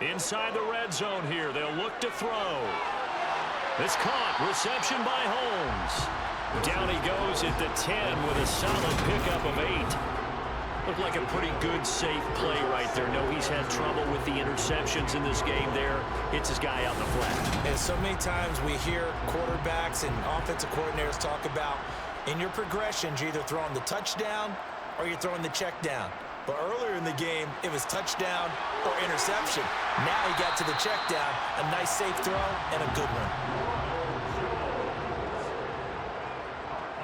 Speaker 2: Inside the red zone here. They'll look to throw. It's caught. Reception by Holmes. Down he goes at the 10 with a solid pickup of 8. Looked like a pretty good, safe play right there. No, he's had trouble with the interceptions in this game there. Hits his guy out in the flat.
Speaker 3: And so many times we hear quarterbacks and offensive coordinators talk about in your progressions, you're either throwing the touchdown or you're throwing the check down. But earlier in the game, it was touchdown or interception. Now he got to the check down, a nice safe throw, and a good one.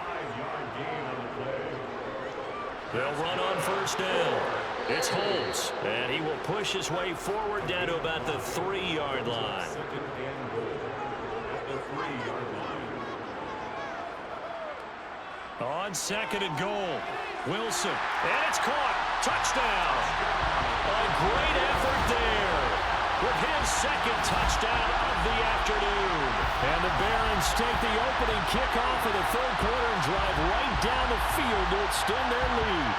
Speaker 6: 5-yard gain on the play.
Speaker 2: They'll run on first down. It's Holmes, and he will push his way forward down to about the 3-yard line.
Speaker 6: Second and goal at the 3-yard line.
Speaker 2: On second and goal, Wilson, and it's caught. Touchdown. A great effort there with his second touchdown of the afternoon. And the Barons take the opening kickoff of the third quarter and drive right down the field to extend their lead.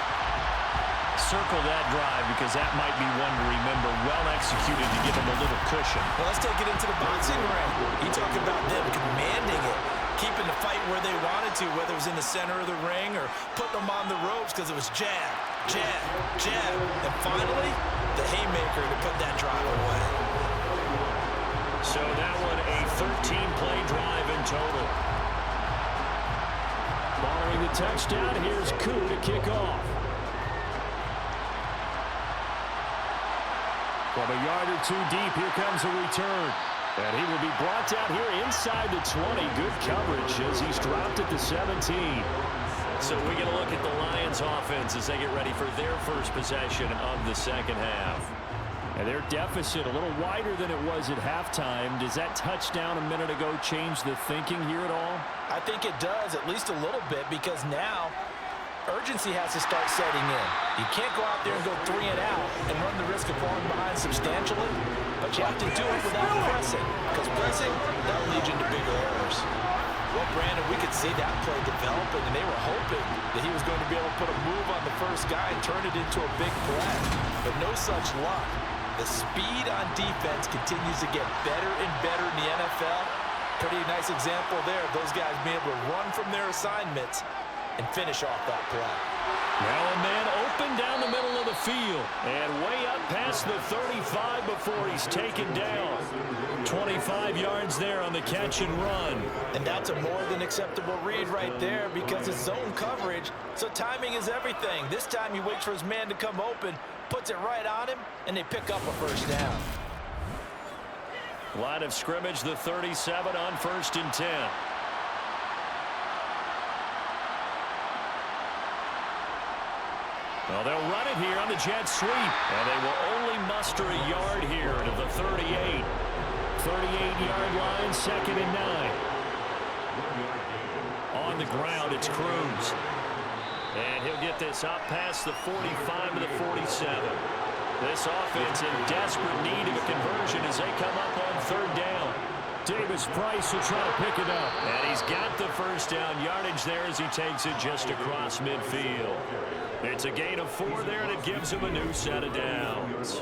Speaker 2: Circle that drive because that might be one to remember. Well executed to give them a little cushion.
Speaker 7: Well, let's take it into the boxing ring. You talk about them commanding it, keeping the fight where they wanted to, whether it was in the center of the ring or putting them on the ropes because it was jab, jab, jab. And finally, the haymaker to put that drive away.
Speaker 2: So that one a 13-play drive in total.
Speaker 5: Following the touchdown, here's Koo to kick off. From a yard or two deep, here comes a return. And he will be brought down here inside the 20. Good coverage as he's dropped at the 17.
Speaker 2: So we get a look at the Lions offense as they get ready for their first possession of the second half.
Speaker 5: And their deficit a little wider than it was at halftime. Does that touchdown a minute ago change the thinking here at all?
Speaker 3: I think it does, at least a little bit, because now urgency has to start setting in. You can't go out there and go 3 and out and run the risk of falling behind substantially, but you have to do it without pressing, because pressing, that'll lead you into bigger errors. Well, Brandon, we could see that play developing, and they were hoping that he was going to be able to put a move on the first guy and turn it into a big play, but no such luck. The speed on defense continues to get better and better in the NFL. Pretty nice example there of those guys being able to run from their assignments and finish off that play.
Speaker 2: Now a man open down the middle of the field and way up past the 35 before he's taken down. 25 yards there on the catch and run.
Speaker 3: And that's a more than acceptable read right there because it's zone coverage, so timing is everything. This time he waits for his man to come open, puts it right on him, and they pick up a first down.
Speaker 2: Line of scrimmage, the 37 on 1st and 10. Well, they'll run it here on the jet sweep, and they will only muster a yard here to the 38. 38-yard line, 2nd and 9. On the ground, it's Cruz. And he'll get this up past the 45 to the 47. This offense in desperate need of a conversion as they come up on 3rd down.
Speaker 5: Davis Price will try to pick it up.
Speaker 2: And he's got the first down yardage there as he takes it just across midfield. It's a gain of 4 there, and it gives him a new set of downs.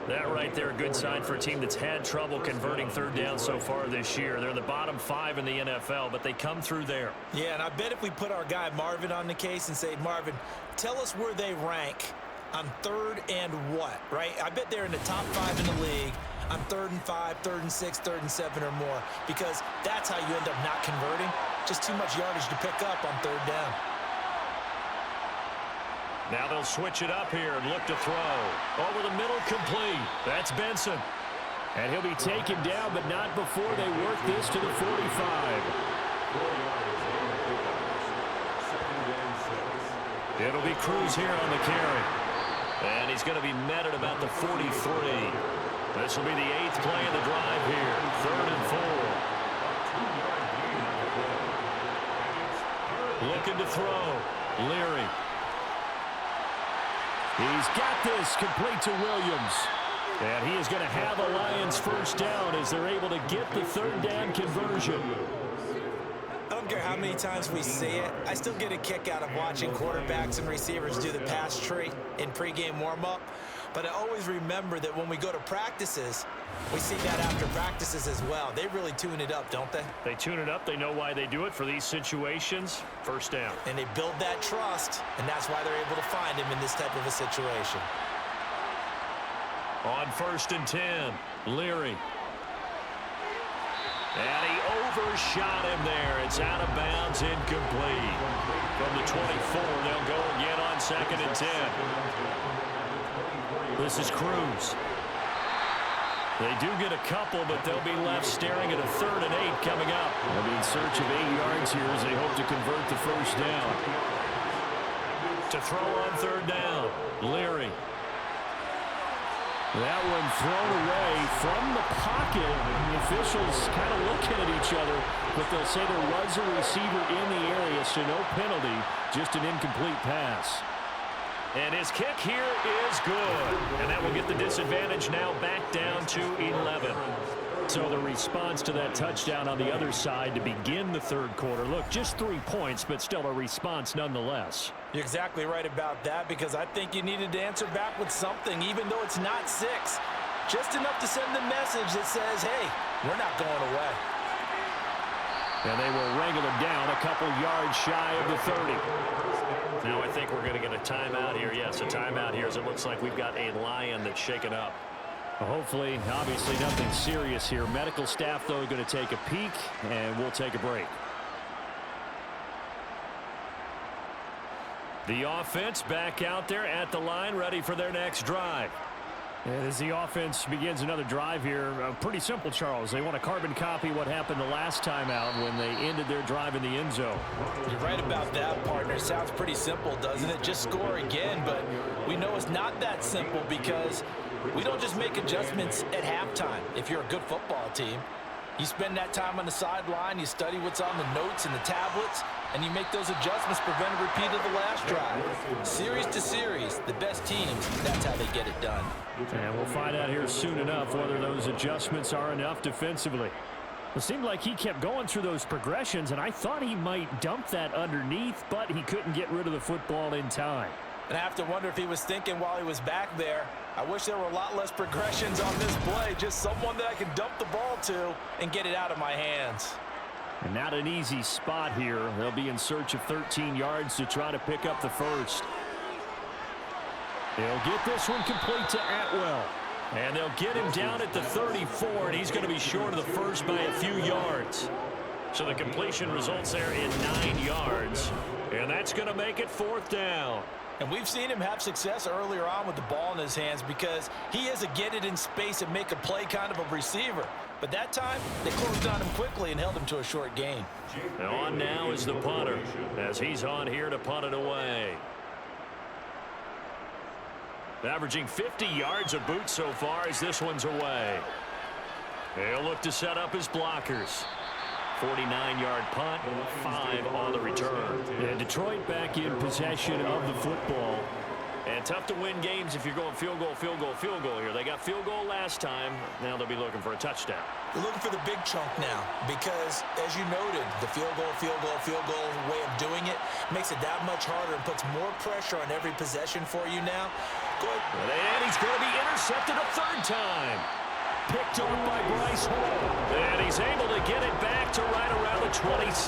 Speaker 2: That right there, a good sign for a team that's had trouble converting 3rd down so far this year. They're the bottom 5 in the NFL, but they come through there.
Speaker 3: Yeah, and I bet if we put our guy Marvin on the case and say, Marvin, tell us where they rank on 3rd and what, right? I bet they're in the top 5 in the league on 3rd and 5, 3rd and 6, 3rd and 7 or more, because that's how you end up not converting. Just too much yardage to pick up on 3rd down.
Speaker 2: Now they'll switch it up here and look to throw. Over the middle, complete. That's Benson.
Speaker 5: And he'll be taken down, but not before they work this to the 45.
Speaker 2: It'll be Cruz here on the carry. And he's going to be met at about the 43. This will be the 8th play of the drive here. 3rd and 4. Looking to throw. Leary.
Speaker 5: He's got this complete to Williams. And he is going to have a Lions first down as they're able to get the 3rd down conversion.
Speaker 3: I don't care how many times we see it. I still get a kick out of watching quarterbacks and receivers do the pass tree in pregame warm-up. But I always remember that when we go to practices, we see that after practices as well. They really tune it up, don't they?
Speaker 2: They tune it up. They know why they do it for these situations. First down.
Speaker 3: And they build that trust, and that's why they're able to find him in this type of a situation.
Speaker 2: On 1st and 10, Leary. And he overshot him there. It's out of bounds, incomplete. From the 24, they'll go again on 2nd and 10. This is Cruz. They do get a couple, but they'll be left staring at a 3rd and 8 coming up.
Speaker 5: They'll be in search of 8 yards here as they hope to convert the first down.
Speaker 2: To throw on third down, Leary.
Speaker 5: That one thrown away from the pocket. The officials kind of looking at each other, but they'll say there was a receiver in the area, so no penalty, just an incomplete pass.
Speaker 2: And his kick here is good. And that will get the disadvantage now back down to 11.
Speaker 5: So the response to that touchdown on the other side to begin the third quarter. Look, just 3 points, but still a response nonetheless.
Speaker 3: You're exactly right about that, because I think you needed to answer back with something, even though it's not 6. Just enough to send the message that says, hey, we're not going away.
Speaker 5: And they will wrangle him down a couple yards shy of the 30.
Speaker 2: Now I think we're going to get a timeout here. Yes, a timeout here, as it looks like we've got a lion that's shaken up.
Speaker 5: Well, hopefully, obviously nothing serious here. Medical staff, though, going to take a peek, and we'll take a break.
Speaker 2: The offense back out there at the line, ready for their next drive.
Speaker 5: And as the offense begins another drive here, pretty simple, Charles. They want to carbon copy what happened the last time out when they ended their drive in the end zone.
Speaker 3: You're right about that, partner. Sounds pretty simple, doesn't it? Just score again, but we know it's not that simple, because we don't just make adjustments at halftime. If you're a good football team, you spend that time on the sideline, you study what's on the notes and the tablets, and you make those adjustments, prevent a repeat of the last drive. Series to series, the best teams, that's how they get it done.
Speaker 5: And we'll find out here soon enough whether those adjustments are enough defensively. It seemed like he kept going through those progressions, and I thought he might dump that underneath, but he couldn't get rid of the football in time.
Speaker 3: And I have to wonder if he was thinking while he was back there, I wish there were a lot less progressions on this play, just someone that I can dump the ball to and get it out of my hands.
Speaker 5: And not an easy spot here. They'll be in search of 13 yards to try to pick up the first. They'll get this one complete to Atwell.
Speaker 2: And they'll get him down at the 34, and he's going to be short of the first by a few yards. So the completion results there in 9 yards. And that's going to make it 4th down.
Speaker 3: And we've seen him have success earlier on with the ball in his hands, because he is a get it in space and make a play kind of a receiver. But that time, they closed on him quickly and held him to a short gain.
Speaker 2: And on now is the punter, as he's on here to punt it away. Averaging 50 yards a boot so far as this one's away. He'll look to set up his blockers. 49-yard punt, 5 on the return.
Speaker 5: And Detroit back in possession of the football.
Speaker 2: And tough to win games if you're going field goal, field goal, field goal here. They got field goal last time. Now they'll be looking for a touchdown.
Speaker 3: They're looking for the big chunk now, because, as you noted, the field goal way of doing it makes it that much harder and puts more pressure on every possession for you now. Go ahead.
Speaker 2: And he's going to be intercepted a 3rd time.
Speaker 5: Picked off by Bryce Hall.
Speaker 2: And he's able to get it back to right around the 27.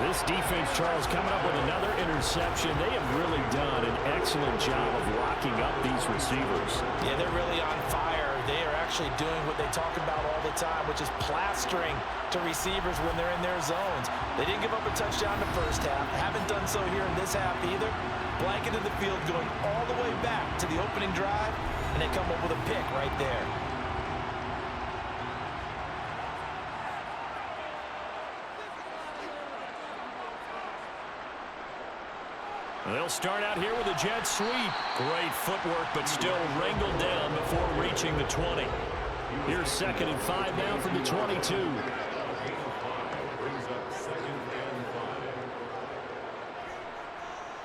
Speaker 5: This defense, Charles, coming up with another interception. They have really done an excellent job of locking up these receivers.
Speaker 3: Yeah, they're really on fire. They are actually doing what they talk about all the time, which is plastering to receivers when they're in their zones. They didn't give up a touchdown in the first half. Haven't done so here in this half either. Blanketed the field going all the way back to the opening drive, and they come up with a pick right there.
Speaker 2: They'll start out here with a jet sweep. Great footwork, but still wrangled down before reaching the 20.
Speaker 5: Here's 2nd and 5 now from the 22.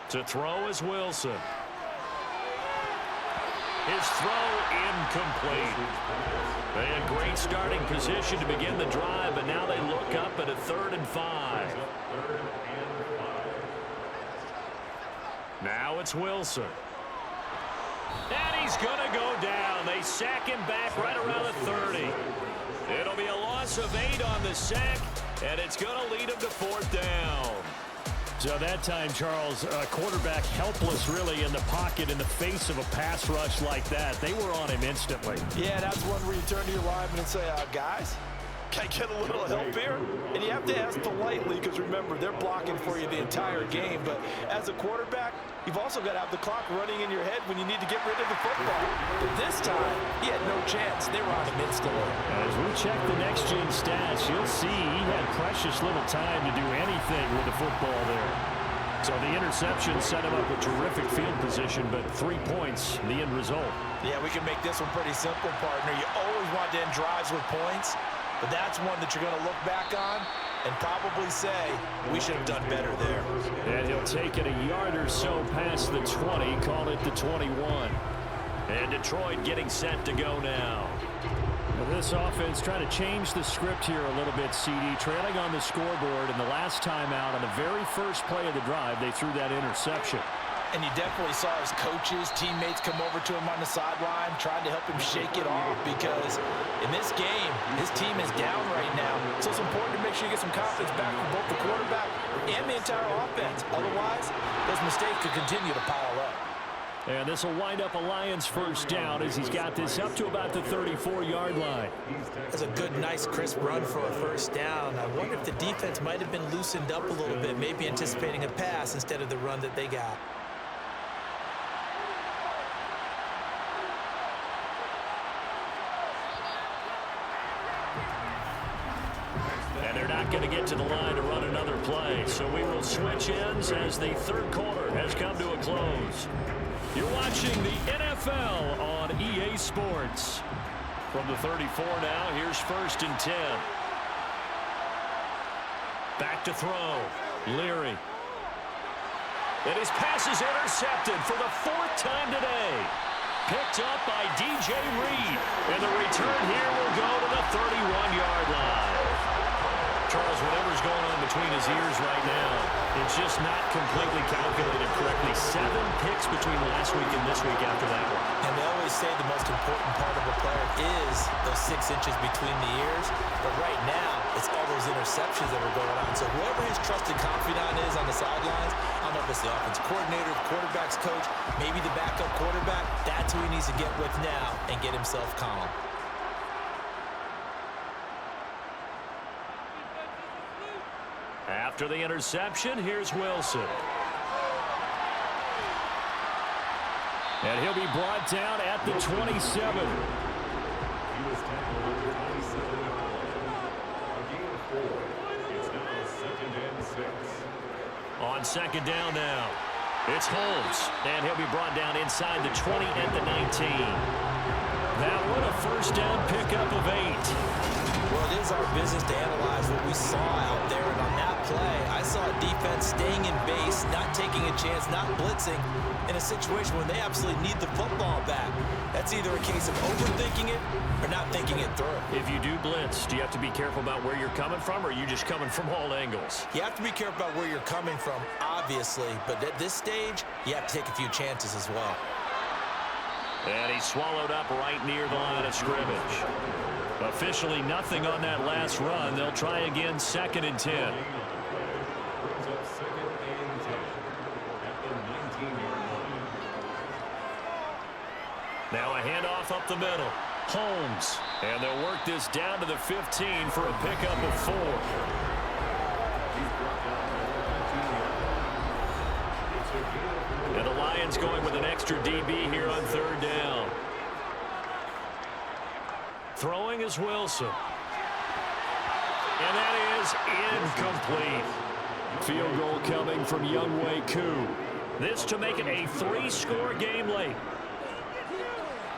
Speaker 2: To throw is Wilson. His throw incomplete. They had great starting position to begin the drive, but now they look up at a 3rd and 5. Now it's Wilson. And he's going to go down. They sack him back right around the 30. It'll be a loss of 8 on the sack, and it's going to lead him to 4th down.
Speaker 5: So that time, Charles, quarterback helpless really in the pocket in the face of a pass rush like that. They were on him instantly.
Speaker 3: Yeah, that's one where you turn to your lineman and say, guys, can I get a little help here? And you have to ask politely, because remember, they're blocking for you the entire game. But as a quarterback, you've also got to have the clock running in your head when you need to get rid of the football. But this time, he had no chance. They were on him instantly.
Speaker 5: As we check the next-gen stats, you'll see he had precious little time to do anything with the football there. So the interception set him up with terrific field position, but 3 points, the end result.
Speaker 3: Yeah, we can make this one pretty simple, partner. You always want to end drives with points, but that's one that you're going to look back on and probably say, we should have done better there.
Speaker 5: And he'll take it a yard or so past the 20, call it the 21.
Speaker 2: And Detroit getting set to go now.
Speaker 5: Well, this offense trying to change the script here a little bit, CD. Trailing on the scoreboard, and the last time out on the very first play of the drive, they threw that interception.
Speaker 3: And you definitely saw his coaches, teammates come over to him on the sideline, trying to help him shake it off, because in this game, his team is down right now. So it's important to make sure you get some confidence back from both the quarterback and the entire offense. Otherwise, those mistakes could continue to pile up.
Speaker 5: And this will wind up a Lions first down as he's got this up to about the 34-yard line.
Speaker 3: That's a good, nice, crisp run for a first down. I wonder if the defense might have been loosened up a little bit, maybe anticipating a pass instead of the run that they got.
Speaker 2: And they're not going to get to the line to run another play. So we will switch ends as the third quarter has come to a close.
Speaker 5: You're watching the NFL on EA Sports.
Speaker 2: From the 34 now, here's 1st and 10. Back to throw.
Speaker 5: Leary.
Speaker 2: And his pass is intercepted for the 4th time today. Picked up by DJ Reed. And the return here will go to the 31-yard line. Charles, whatever's going on between his ears right now, it's just not completely calculated correctly. 7 picks between last week and this week after that one.
Speaker 3: And they always say the most important part of a player is those 6 inches between the ears. But right now, it's all those interceptions that are going on. So whoever his trusted confidant is on the sidelines, I don't know if it's the offensive coordinator, the quarterback's coach, maybe the backup quarterback, that's who he needs to get with now and get himself calm.
Speaker 2: After the interception, here's Wilson.
Speaker 5: And he'll be brought down at the 27.
Speaker 6: He was tackled at the 27. A gain of 4. It's now 2nd and 6.
Speaker 2: On 2nd down now, it's Holmes. And he'll be brought down inside the 20 at the 19.
Speaker 5: That one a first down pickup of 8.
Speaker 3: Well, it is our business to analyze what we saw out there, and on that play, I saw a defense staying in base, not taking a chance, not blitzing, in a situation where they absolutely need the football back. That's either a case of overthinking it or not thinking it through.
Speaker 2: If you do blitz, do you have to be careful about where you're coming from, or are you just coming from all angles?
Speaker 3: You have to be careful about where you're coming from, obviously, but at this stage, you have to take a few chances as well.
Speaker 2: And he's swallowed up right near the line of scrimmage. Officially nothing on that last run. They'll try again 2nd and 10.
Speaker 6: Brings up 2nd and 10 at the 19-yard line.
Speaker 2: Now a handoff up the middle. Holmes. And they'll work this down to the 15 for a pickup of 4. And the Lions going with an extra DB here on 3rd down. Throwing is Wilson. And that is incomplete.
Speaker 5: Field goal coming from Younghoe Koo.
Speaker 2: This to make it a 3-score game late.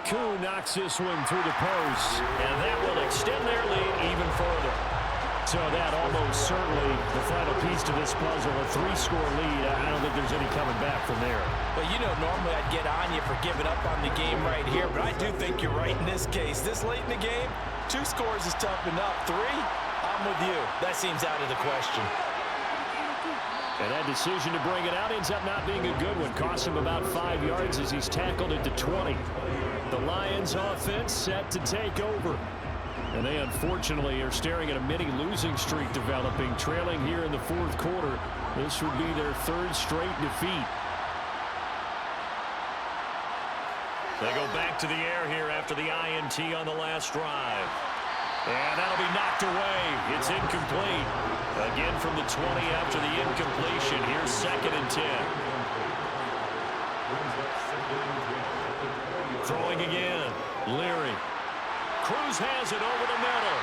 Speaker 5: Koo knocks this one through the post.
Speaker 2: And that will extend their lead even further.
Speaker 5: So that almost certainly the final piece to this puzzle, a 3-score lead. I don't think there's any coming back from there.
Speaker 3: Well, you know, normally I'd get on you for giving up on the game right here, but I do think you're right in this case. This late in the game, 2 scores is tough enough. 3, I'm with you. That seems out of the question.
Speaker 5: And that decision to bring it out ends up not being a good one. Costs him about 5 yards as he's tackled at the 20. The Lions offense set to take over. And they unfortunately are staring at a mini losing streak developing, trailing here in the 4th quarter. This would be their 3rd straight defeat.
Speaker 2: They go back to the air here after the INT on the last drive. And that'll be knocked away. It's incomplete. Again from the 20 after the incompletion. Here's 2nd and 10. Throwing again. Leary. Cruz has it over the middle.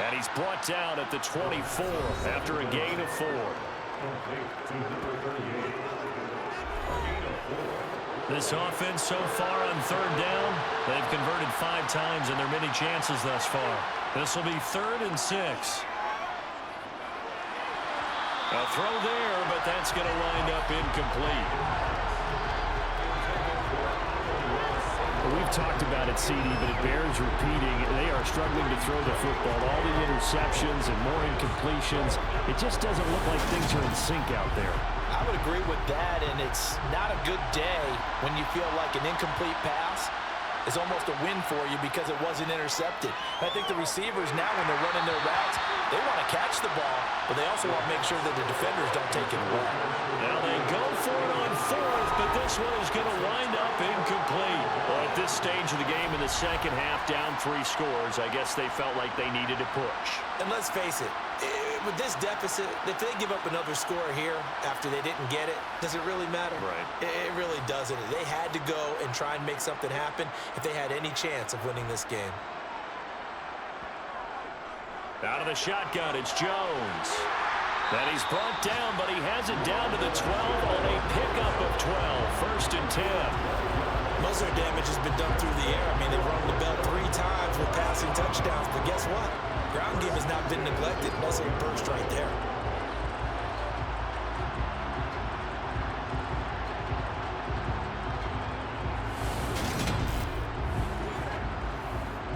Speaker 2: And he's brought down at the 24 after a gain of 4.
Speaker 6: Complete to number 38. Gain of 4.
Speaker 2: This offense so far on third down, they've converted 5 times in their many chances thus far. This will be 3rd and 6. A throw there, but that's going to wind up incomplete.
Speaker 5: We've talked about it, CD, but it bears repeating. They are struggling to throw the football. All the interceptions and more incompletions. It just doesn't look like things are in sync out there.
Speaker 3: I would agree with that, and it's not a good day when you feel like an incomplete pass is almost a win for you because it wasn't intercepted. I think the receivers now, when they're running their routes, they want to catch the ball, but they also want to make sure that the defenders don't take it away.
Speaker 2: Now they go for it on 4th, but this one is going to wind up incomplete. Well, at this stage of the game in the second half, down 3 scores, I guess they felt like they needed to push.
Speaker 7: And let's face it, with this deficit, if they give up another score here after they didn't get it, does it really matter?
Speaker 2: Right.
Speaker 7: It really doesn't. They had to go and try and make something happen if they had any chance of winning this game.
Speaker 2: Out of the shotgun, it's Jones. Then he's brought down, but he has it down to the 12 on a pickup of 12. 1st and 10.
Speaker 7: Most of their damage has been done through the air. I mean, they've rung the bell 3 times with passing touchdowns, but guess what? Ground game has not been neglected. Nice little burst right there.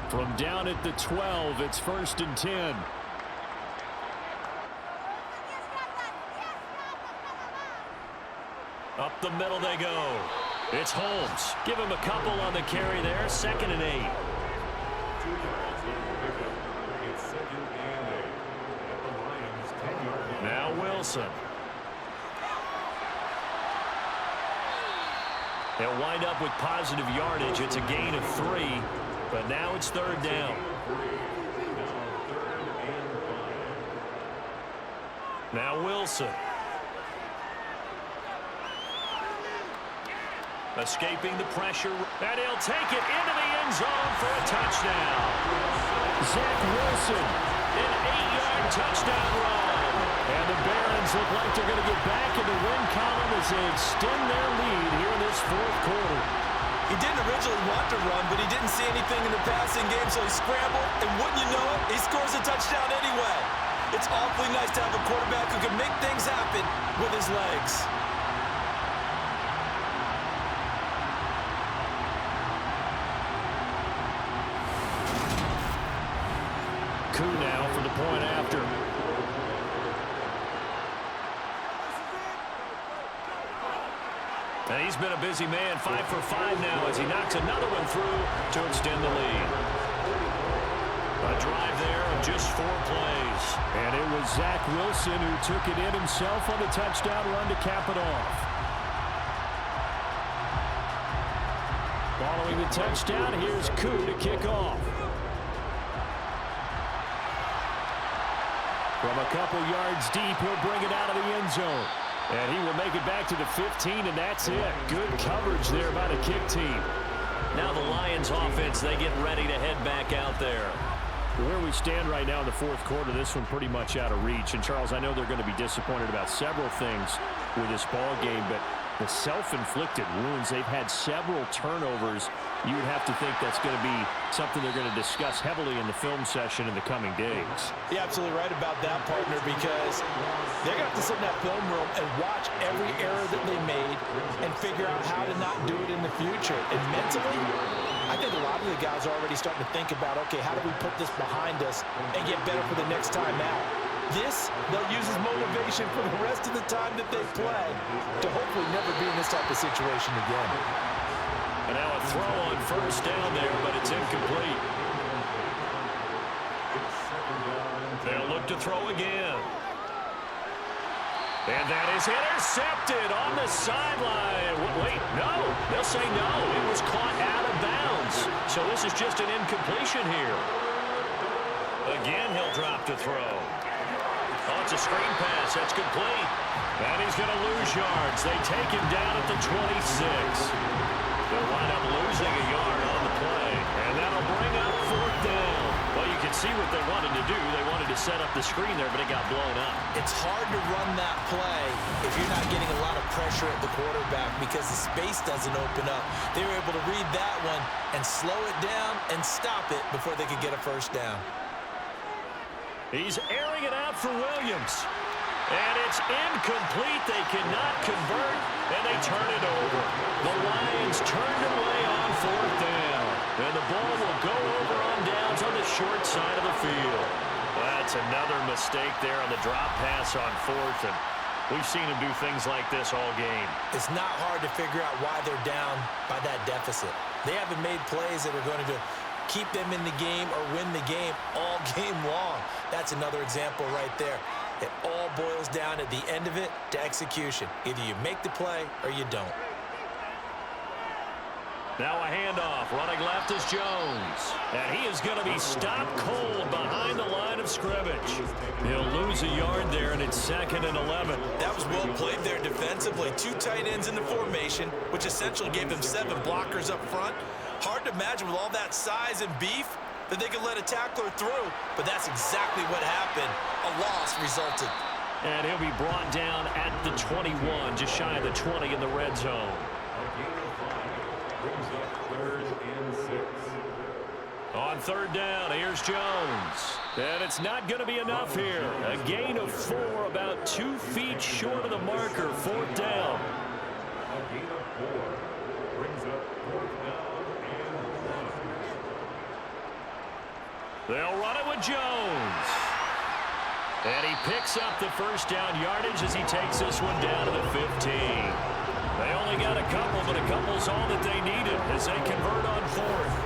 Speaker 5: From down at the 12, it's 1st and 10.
Speaker 2: Up the middle they go. It's Holmes. Give him a couple on the carry there. 2nd and 8.
Speaker 6: 2 yards on the pickup. It's 2nd and 8. At the Lions' 10-yard line.
Speaker 2: Now Wilson. They'll wind up with positive yardage. It's a gain of 3, but now it's 3rd down. Now Wilson. Escaping the pressure, and he'll take it into the end zone for a touchdown.
Speaker 5: Zach Wilson.
Speaker 2: An 8-yard touchdown run.
Speaker 5: And the Barons look like they're going to get back in the win column as they extend their lead here in this 4th quarter.
Speaker 7: He didn't originally want to run, but he didn't see anything in the passing game, so he scrambled, and wouldn't you know it, he scores a touchdown anyway. It's awfully nice to have a quarterback who can make things happen with his legs.
Speaker 5: Coup now for the point after.
Speaker 2: And he's been a busy man, 5 for 5 now as he knocks another one through to extend the lead. A drive there of just 4 plays.
Speaker 5: And it was Zach Wilson who took it in himself on the touchdown run to cap it off. Following the touchdown, here's Coup to kick off. From a couple yards deep, he'll bring it out of the end zone. And he will make it back to the 15, and that's it. Good coverage there by the kick team.
Speaker 2: Now the Lions offense, they get ready to head back out there.
Speaker 5: Where we stand right now in the 4th quarter, this one pretty much out of reach. And, Charles, I know they're going to be disappointed about several things with this ball game, but the self-inflicted wounds, they've had several turnovers. You would have to think that's going to be something they're going to discuss heavily in the film session in the coming days.
Speaker 3: You're absolutely right about that, partner, because they're going to have to sit in that film room and watch every error that they made and figure out how to not do it in the future. And mentally, I think a lot of the guys are already starting to think about, okay, how do we put this behind us and get better for the next time out? This, they'll use as motivation for the rest of the time that they play to hopefully never be in this type of situation again.
Speaker 2: And now a throw on 1st down there, but it's incomplete. They'll look to throw again. And that is intercepted on the sideline. Wait, no. They'll say no. It was caught out of bounds. So this is just an incompletion here. Again, he'll drop to throw. Oh, it's a screen pass. That's complete. And he's going to lose yards. They take him down at the 26. They'll wind up losing a yard on the play. And that'll bring up 4th down. Well, you can see what they wanted to do. They wanted to to set up the screen there, but it got blown up.
Speaker 3: It's hard to run that play if you're not getting a lot of pressure at the quarterback because the space doesn't open up. They were able to read that one and slow it down and stop it before they could get a first down.
Speaker 2: He's airing it out for Williams. And it's incomplete. They cannot convert, and they turn it over. The Lions turned away on 4th down. And the ball will go over on downs on the short side of the field. That's another mistake there on the drop pass on 4th. And we've seen him do things like this all game.
Speaker 3: It's not hard to figure out why they're down by that deficit. They haven't made plays that are going to keep them in the game or win the game all game long. That's another example right there. It all boils down at the end of it to execution. Either you make the play or you don't.
Speaker 2: Now a handoff. Running left is Jones. And he is going to be stopped cold behind the line of scrimmage. He'll lose a yard there, and it's 2nd and 11.
Speaker 3: That was well played there defensively. 2 tight ends in the formation, which essentially gave them 7 blockers up front. Hard to imagine with all that size and beef that they could let a tackler through, but that's exactly what happened. A loss resulted.
Speaker 2: And he'll be brought down at the 21, just shy of the 20 in the red zone.
Speaker 6: Brings up 3rd and 6.
Speaker 2: On 3rd down, here's Jones. And it's not going to be enough here. A gain of 4, about 2 feet short of the marker, 4th down.
Speaker 6: A gain of 4 brings up 4th down and 1.
Speaker 2: They'll run it with Jones. And he picks up the first down yardage as he takes this one down to the 15. They only got a couple, but a couple's all that they needed as they convert on 4th.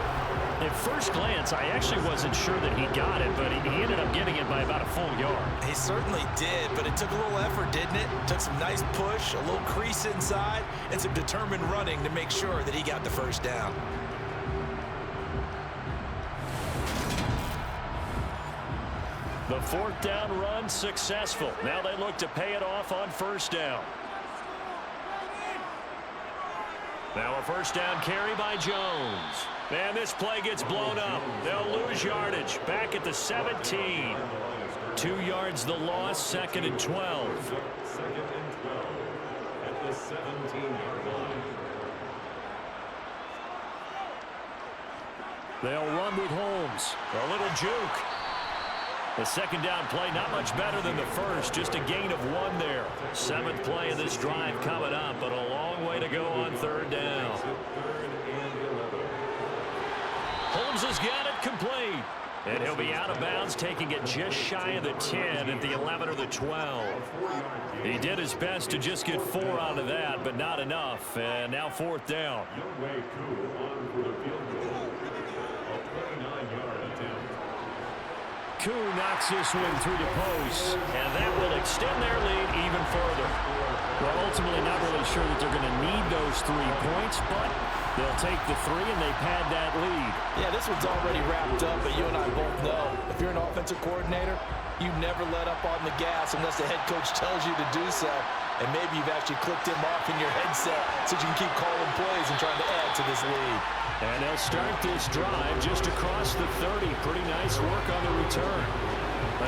Speaker 2: At first glance, I actually wasn't sure that he got it, but he ended up getting it by about a full yard.
Speaker 3: He certainly did, but it took a little effort, didn't it? Took some nice push, a little crease inside, and some determined running to make sure that he got the first down.
Speaker 2: The 4th down run successful. Now they look to pay it off on 1st down. Now a 1st down carry by Jones. And this play gets blown up. They'll lose yardage. Back at the 17. 2 yards the loss, 2nd and 12.
Speaker 6: 2nd and 12 at the 17-yard line.
Speaker 2: They'll run with Holmes. A little juke. The 2nd down play, not much better than the first. Just a gain of 1 there. 7th play of this drive coming up, but a long way to go on 3rd down. Holmes has got it complete. And he'll be out of bounds, taking it just shy of the 10 at the 11 or the 12. He did his best to just get 4 out of that, but not enough. And now 4th down. Koo knocks this one through the post, and that will extend their lead even further. Well, ultimately not really sure that they're going to need those 3 points, but they'll take the 3 and they pad that lead.
Speaker 3: Yeah, this one's already wrapped up, but you and I both know if you're an offensive coordinator, you never let up on the gas unless the head coach tells you to do so. And maybe you've actually clicked him off in your headset so you can keep calling plays and trying to add to this lead.
Speaker 2: And they'll start this drive just across the 30. Pretty nice work on the return.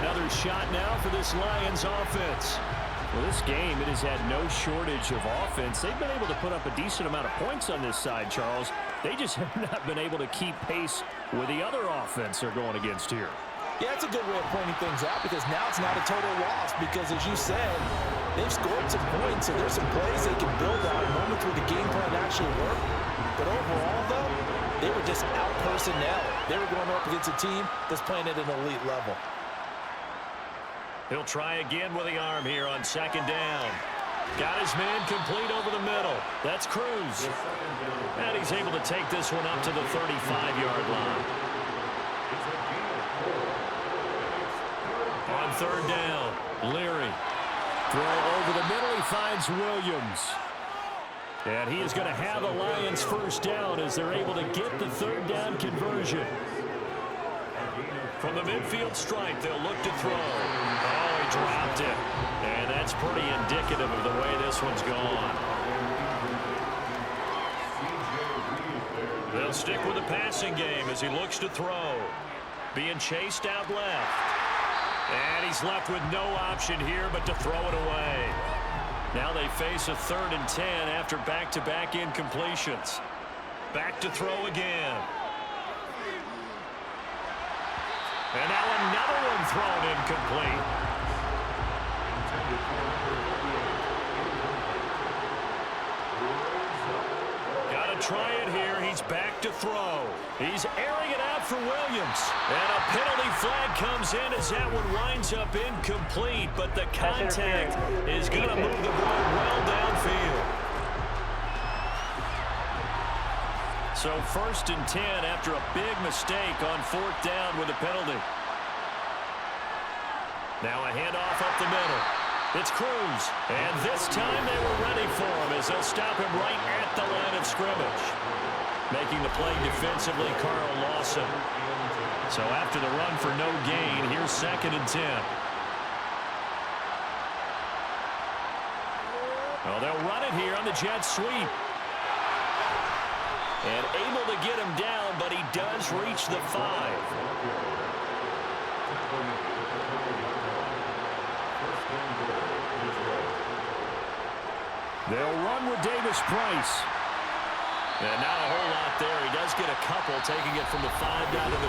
Speaker 2: Another shot now for this Lions offense. Well, this game, it has had no shortage of offense. They've been able to put up a decent amount of points on this side, Charles. They just have not been able to keep pace with the other offense they're going against here.
Speaker 3: Yeah, it's a good way of pointing things out because now it's not a total loss because, as you said, they've scored some points, so there's some plays they can build on, moments where the game plan actually worked. But overall, though, they were just out-personnel. They were going up against a team that's playing at an elite level.
Speaker 2: He'll try again with the arm here on 2nd down. Got his man complete over the middle. That's Cruz. And he's able to take this one up to the 35-yard line. On 3rd down, Leary. Throw over the middle, he finds Williams. And he is going to have a Lions first down as they're able to get the 3rd down conversion. From the midfield stripe, they'll look to throw. Oh, he dropped it. And that's pretty indicative of the way this one's gone. They'll stick with the passing game as he looks to throw. Being chased out left. he's left with no option here but to throw it away. Now they face a 3rd and 10 after back-to-back incompletions. Back to throw again. And now another one thrown incomplete. Got to try it here. He's back to throw. He's airing it out for Williams. And a penalty flag comes in as that one winds up incomplete. But the contact is going to move the ball well downfield. So 1st and 10 after a big mistake on 4th down with a penalty. Now a handoff up the middle. It's Cruz. And this time they were ready for him as they'll stop him right at the line of scrimmage. Making the play defensively, Carl Lawson. So after the run for no gain, here's 2nd and 10. Well, they'll run it here on the jet sweep. And able to get him down, but he does reach the 5. They'll run with Davis Price. And not a whole lot there. He does get a couple, taking it from the 5 down to the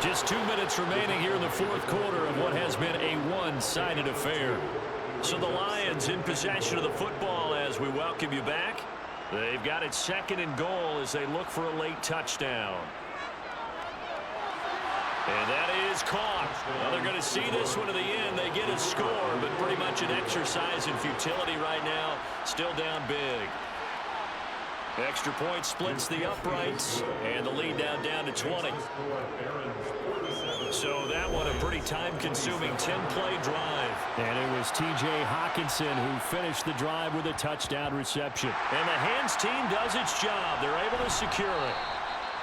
Speaker 2: 3. Just 2 minutes remaining here in the 4th quarter of what has been a one-sided affair. So the Lions in possession of the football as we welcome you back. They've got it 2nd and goal as they look for a late touchdown. And that is caught. Well, they're going to see this one to the end. They get a score, but pretty much an exercise in futility right now. Still down big. Extra point splits the uprights, and the lead now down to 20. So that one a pretty time-consuming 10-play drive. And it was T.J. Hawkinson who finished the drive with a touchdown reception. And the hands team does its job. They're able to secure it.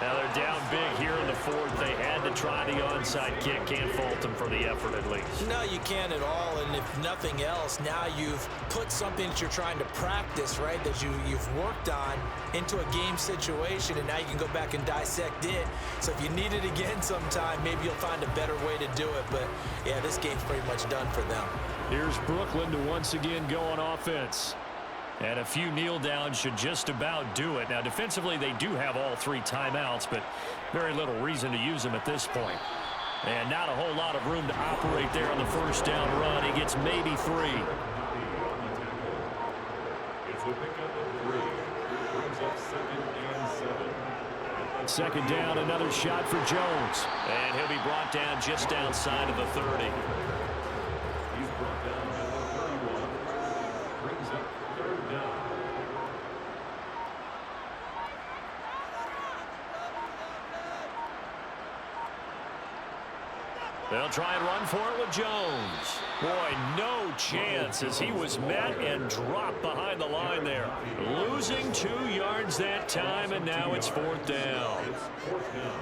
Speaker 2: Now they're down big here in the 4th. They had to try the onside kick. Can't fault them for the effort at least.
Speaker 3: No, you can't at all. And if nothing else, now you've put something that you're trying to practice, right, that you've worked on into a game situation, and now you can go back and dissect it. So if you need it again sometime, maybe you'll find a better way to do it. But, yeah, this game's pretty much done for them.
Speaker 2: Here's Brooklyn to once again go on offense. And a few kneel downs should just about do it. Now, defensively, they do have all 3 timeouts, but very little reason to use them at this point. And not a whole lot of room to operate there on the 1st down run. He gets maybe 3.
Speaker 6: It's a pickup of 3. Brings up 2nd and 7.
Speaker 2: 2nd down, another shot for Jones. And he'll be brought down just outside of the 30.
Speaker 6: He's brought down at the 31. Brings up 3rd down.
Speaker 2: They'll try and run for it with Jones. Boy, no chance as he was met and dropped behind the line there. Losing 2 yards that time, and now it's 4th down.
Speaker 6: It's 4th down.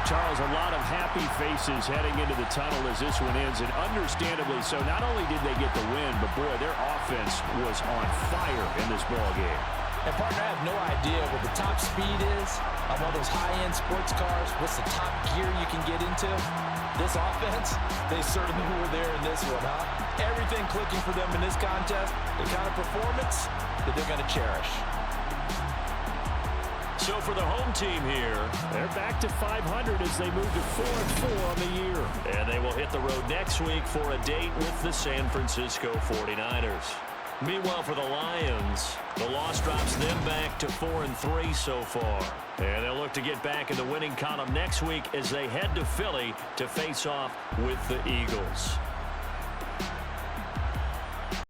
Speaker 5: Charles, a lot of happy faces heading into the tunnel as this one ends, and understandably so. Not only did they get the win, but boy, their offense was on fire in this ball game.
Speaker 3: And partner, I have no idea what the top speed is on one of those high-end sports cars. What's the top gear you can get into? This offense, they certainly were there in this one, huh? Everything clicking for them in this contest, the kind of performance that they're going to cherish.
Speaker 2: So for the home team here,
Speaker 5: They're back to 500 as they move to 4-4 on the year.
Speaker 2: and they will hit the road next week for a date with the San Francisco 49ers. Meanwhile, for the Lions, the loss drops them back to 4-3 so far. And they'll look to get back in the winning column next week as they head to Philly to face off with the Eagles.